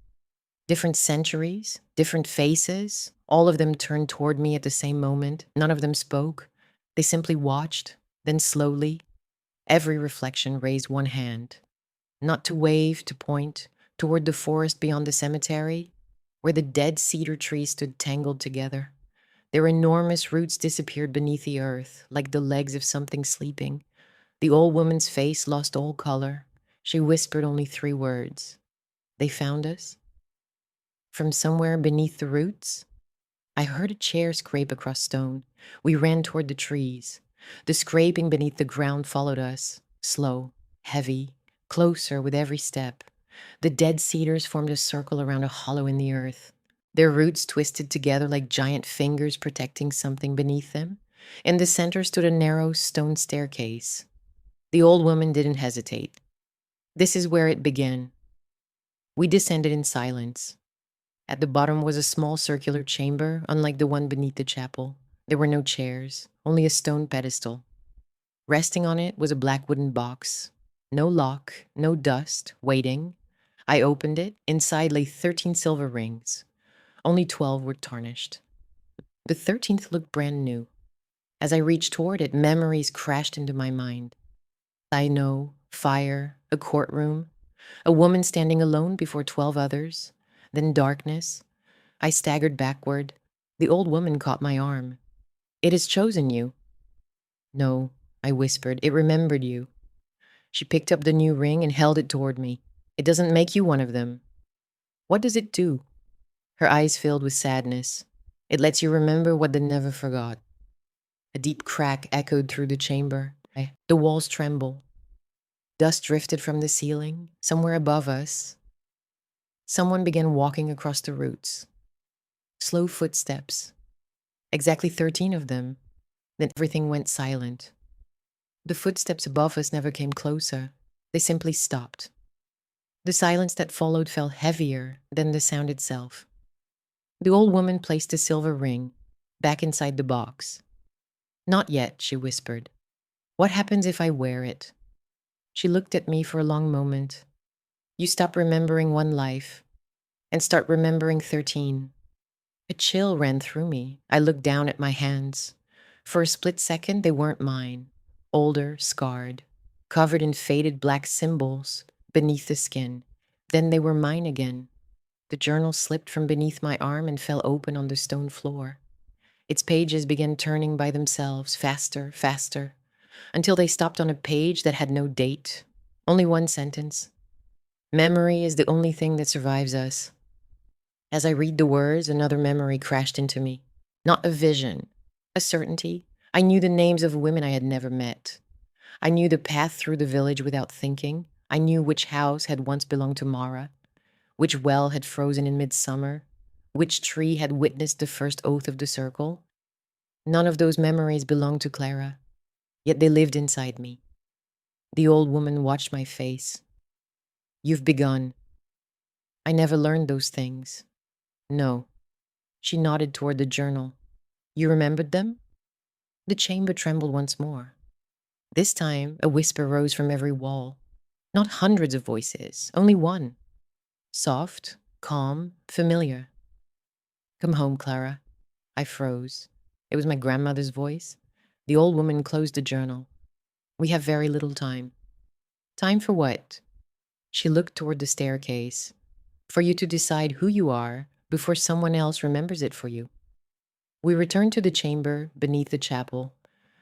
Different centuries. Different faces. All of them turned toward me at the same moment. None of them spoke. They simply watched. Then slowly, every reflection raised one hand. Not to wave, to point, toward the forest beyond the cemetery, where the dead cedar trees stood tangled together. Their enormous roots disappeared beneath the earth, like the legs of something sleeping. The old woman's face lost all color. She whispered only 3 words. They found us? From somewhere beneath the roots? I heard a chair scrape across stone. We ran toward the trees. The scraping beneath the ground followed us, slow, heavy, closer with every step. The dead cedars formed a circle around a hollow in the earth. Their roots twisted together like giant fingers protecting something beneath them. In the center stood a narrow stone staircase. The old woman didn't hesitate. This is where it began. We descended in silence. At the bottom was a small circular chamber, unlike the one beneath the chapel. There were no chairs, only a stone pedestal. Resting on it was a black wooden box. No lock, no dust, waiting. I opened it. Inside lay 13 silver rings. Only 12 were tarnished. The 13th looked brand new. As I reached toward it, memories crashed into my mind. I know, fire, a courtroom, a woman standing alone before 12 others, then darkness. I staggered backward. The old woman caught my arm. It has chosen you. No, I whispered, it remembered you. She picked up the new ring and held it toward me. It doesn't make you one of them. What does it do? Her eyes filled with sadness. It lets you remember what they never forgot. A deep crack echoed through the chamber. The walls trembled. Dust drifted from the ceiling. Somewhere above us, someone began walking across the roots. Slow footsteps. Exactly 13 of them. Then everything went silent. The footsteps above us never came closer. They simply stopped. The silence that followed felt heavier than the sound itself. The old woman placed a silver ring back inside the box. "Not yet," she whispered. "What happens if I wear it?" She looked at me for a long moment. "You stop remembering one life and start remembering 13. A chill ran through me. I looked down at my hands. For a split second, they weren't mine. Older, scarred, covered in faded black symbols beneath the skin. Then they were mine again. The journal slipped from beneath my arm and fell open on the stone floor. Its pages began turning by themselves, faster, faster, until they stopped on a page that had no date. Only one sentence. "Memory is the only thing that survives us." As I read the words, another memory crashed into me. Not a vision, a certainty. I knew the names of women I had never met. I knew the path through the village without thinking. I knew which house had once belonged to Mara, which well had frozen in midsummer, which tree had witnessed the first oath of the circle. None of those memories belonged to Clara, yet they lived inside me. The old woman watched my face. "You've begun." "I never learned those things." "No." She nodded toward the journal. "You remembered them?" The chamber trembled once more. This time, a whisper rose from every wall. Not hundreds of voices, only one. Soft, calm, familiar. "Come home, Clara." I froze. It was my grandmother's voice. The old woman closed the journal. "We have very little time." "Time for what?" She looked toward the staircase. "For you to decide who you are before someone else remembers it for you." We returned to the chamber beneath the chapel.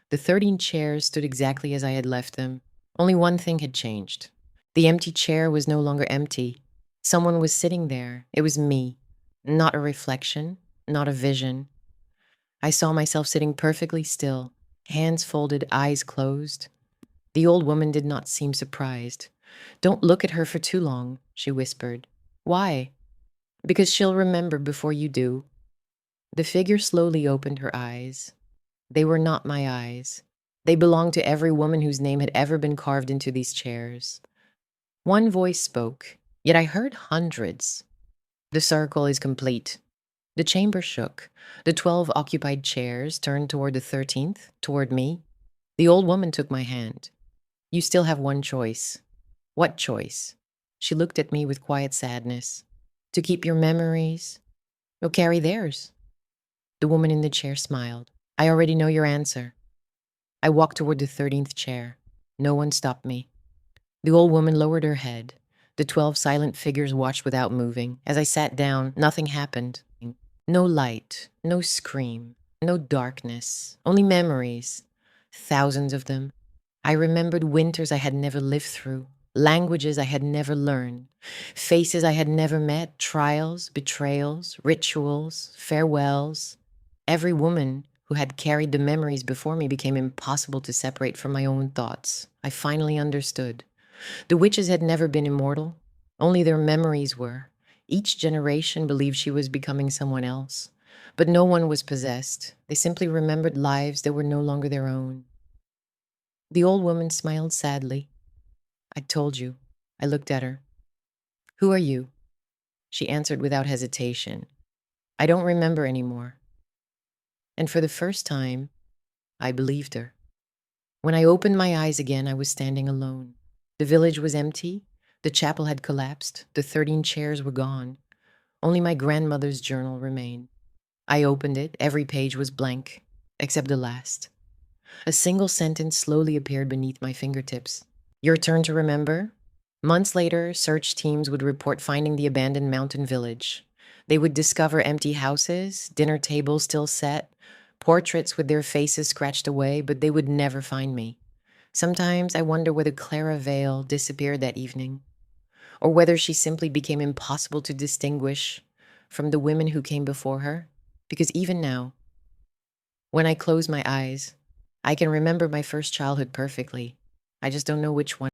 The 13 chairs stood exactly as I had left them. Only one thing had changed. The empty chair was no longer empty. Someone was sitting there. It was me. Not a reflection, not a vision. I saw myself sitting perfectly still, hands folded, eyes closed. The old woman did not seem surprised. "Don't look at her for too long," she whispered. "Why?" "Because she'll remember before you do." The figure slowly opened her eyes. They were not my eyes. They belonged to every woman whose name had ever been carved into these chairs. One voice spoke, yet I heard hundreds. "The circle is complete." The chamber shook. The 12 occupied chairs turned toward the 13th, toward me. The old woman took my hand. "You still have one choice." "What choice?" She looked at me with quiet sadness. "To keep your memories or carry theirs." The woman in the chair smiled. "I already know your answer." I walked toward the 13th chair. No one stopped me. The old woman lowered her head. The 12 silent figures watched without moving. As I sat down, nothing happened. No light, no scream, no darkness, only memories. Thousands of them. I remembered winters I had never lived through, languages I had never learned, faces I had never met, trials, betrayals, rituals, farewells. Every woman who had carried the memories before me became impossible to separate from my own thoughts. I finally understood. The witches had never been immortal. Only their memories were. Each generation believed she was becoming someone else. But no one was possessed. They simply remembered lives that were no longer their own. The old woman smiled sadly. "I told you." I looked at her. "Who are you?" She answered without hesitation. "I don't remember anymore." And for the first time, I believed her. When I opened my eyes again, I was standing alone. The village was empty. The chapel had collapsed. The 13 chairs were gone. Only my grandmother's journal remained. I opened it. Every page was blank, except the last. A single sentence slowly appeared beneath my fingertips. "Your turn to remember." Months later, search teams would report finding the abandoned mountain village. They would discover empty houses, dinner tables still set, portraits with their faces scratched away, but they would never find me. Sometimes I wonder whether Clara Vale disappeared that evening, or whether she simply became impossible to distinguish from the women who came before her. Because even now, when I close my eyes, I can remember my first childhood perfectly. I just don't know which one.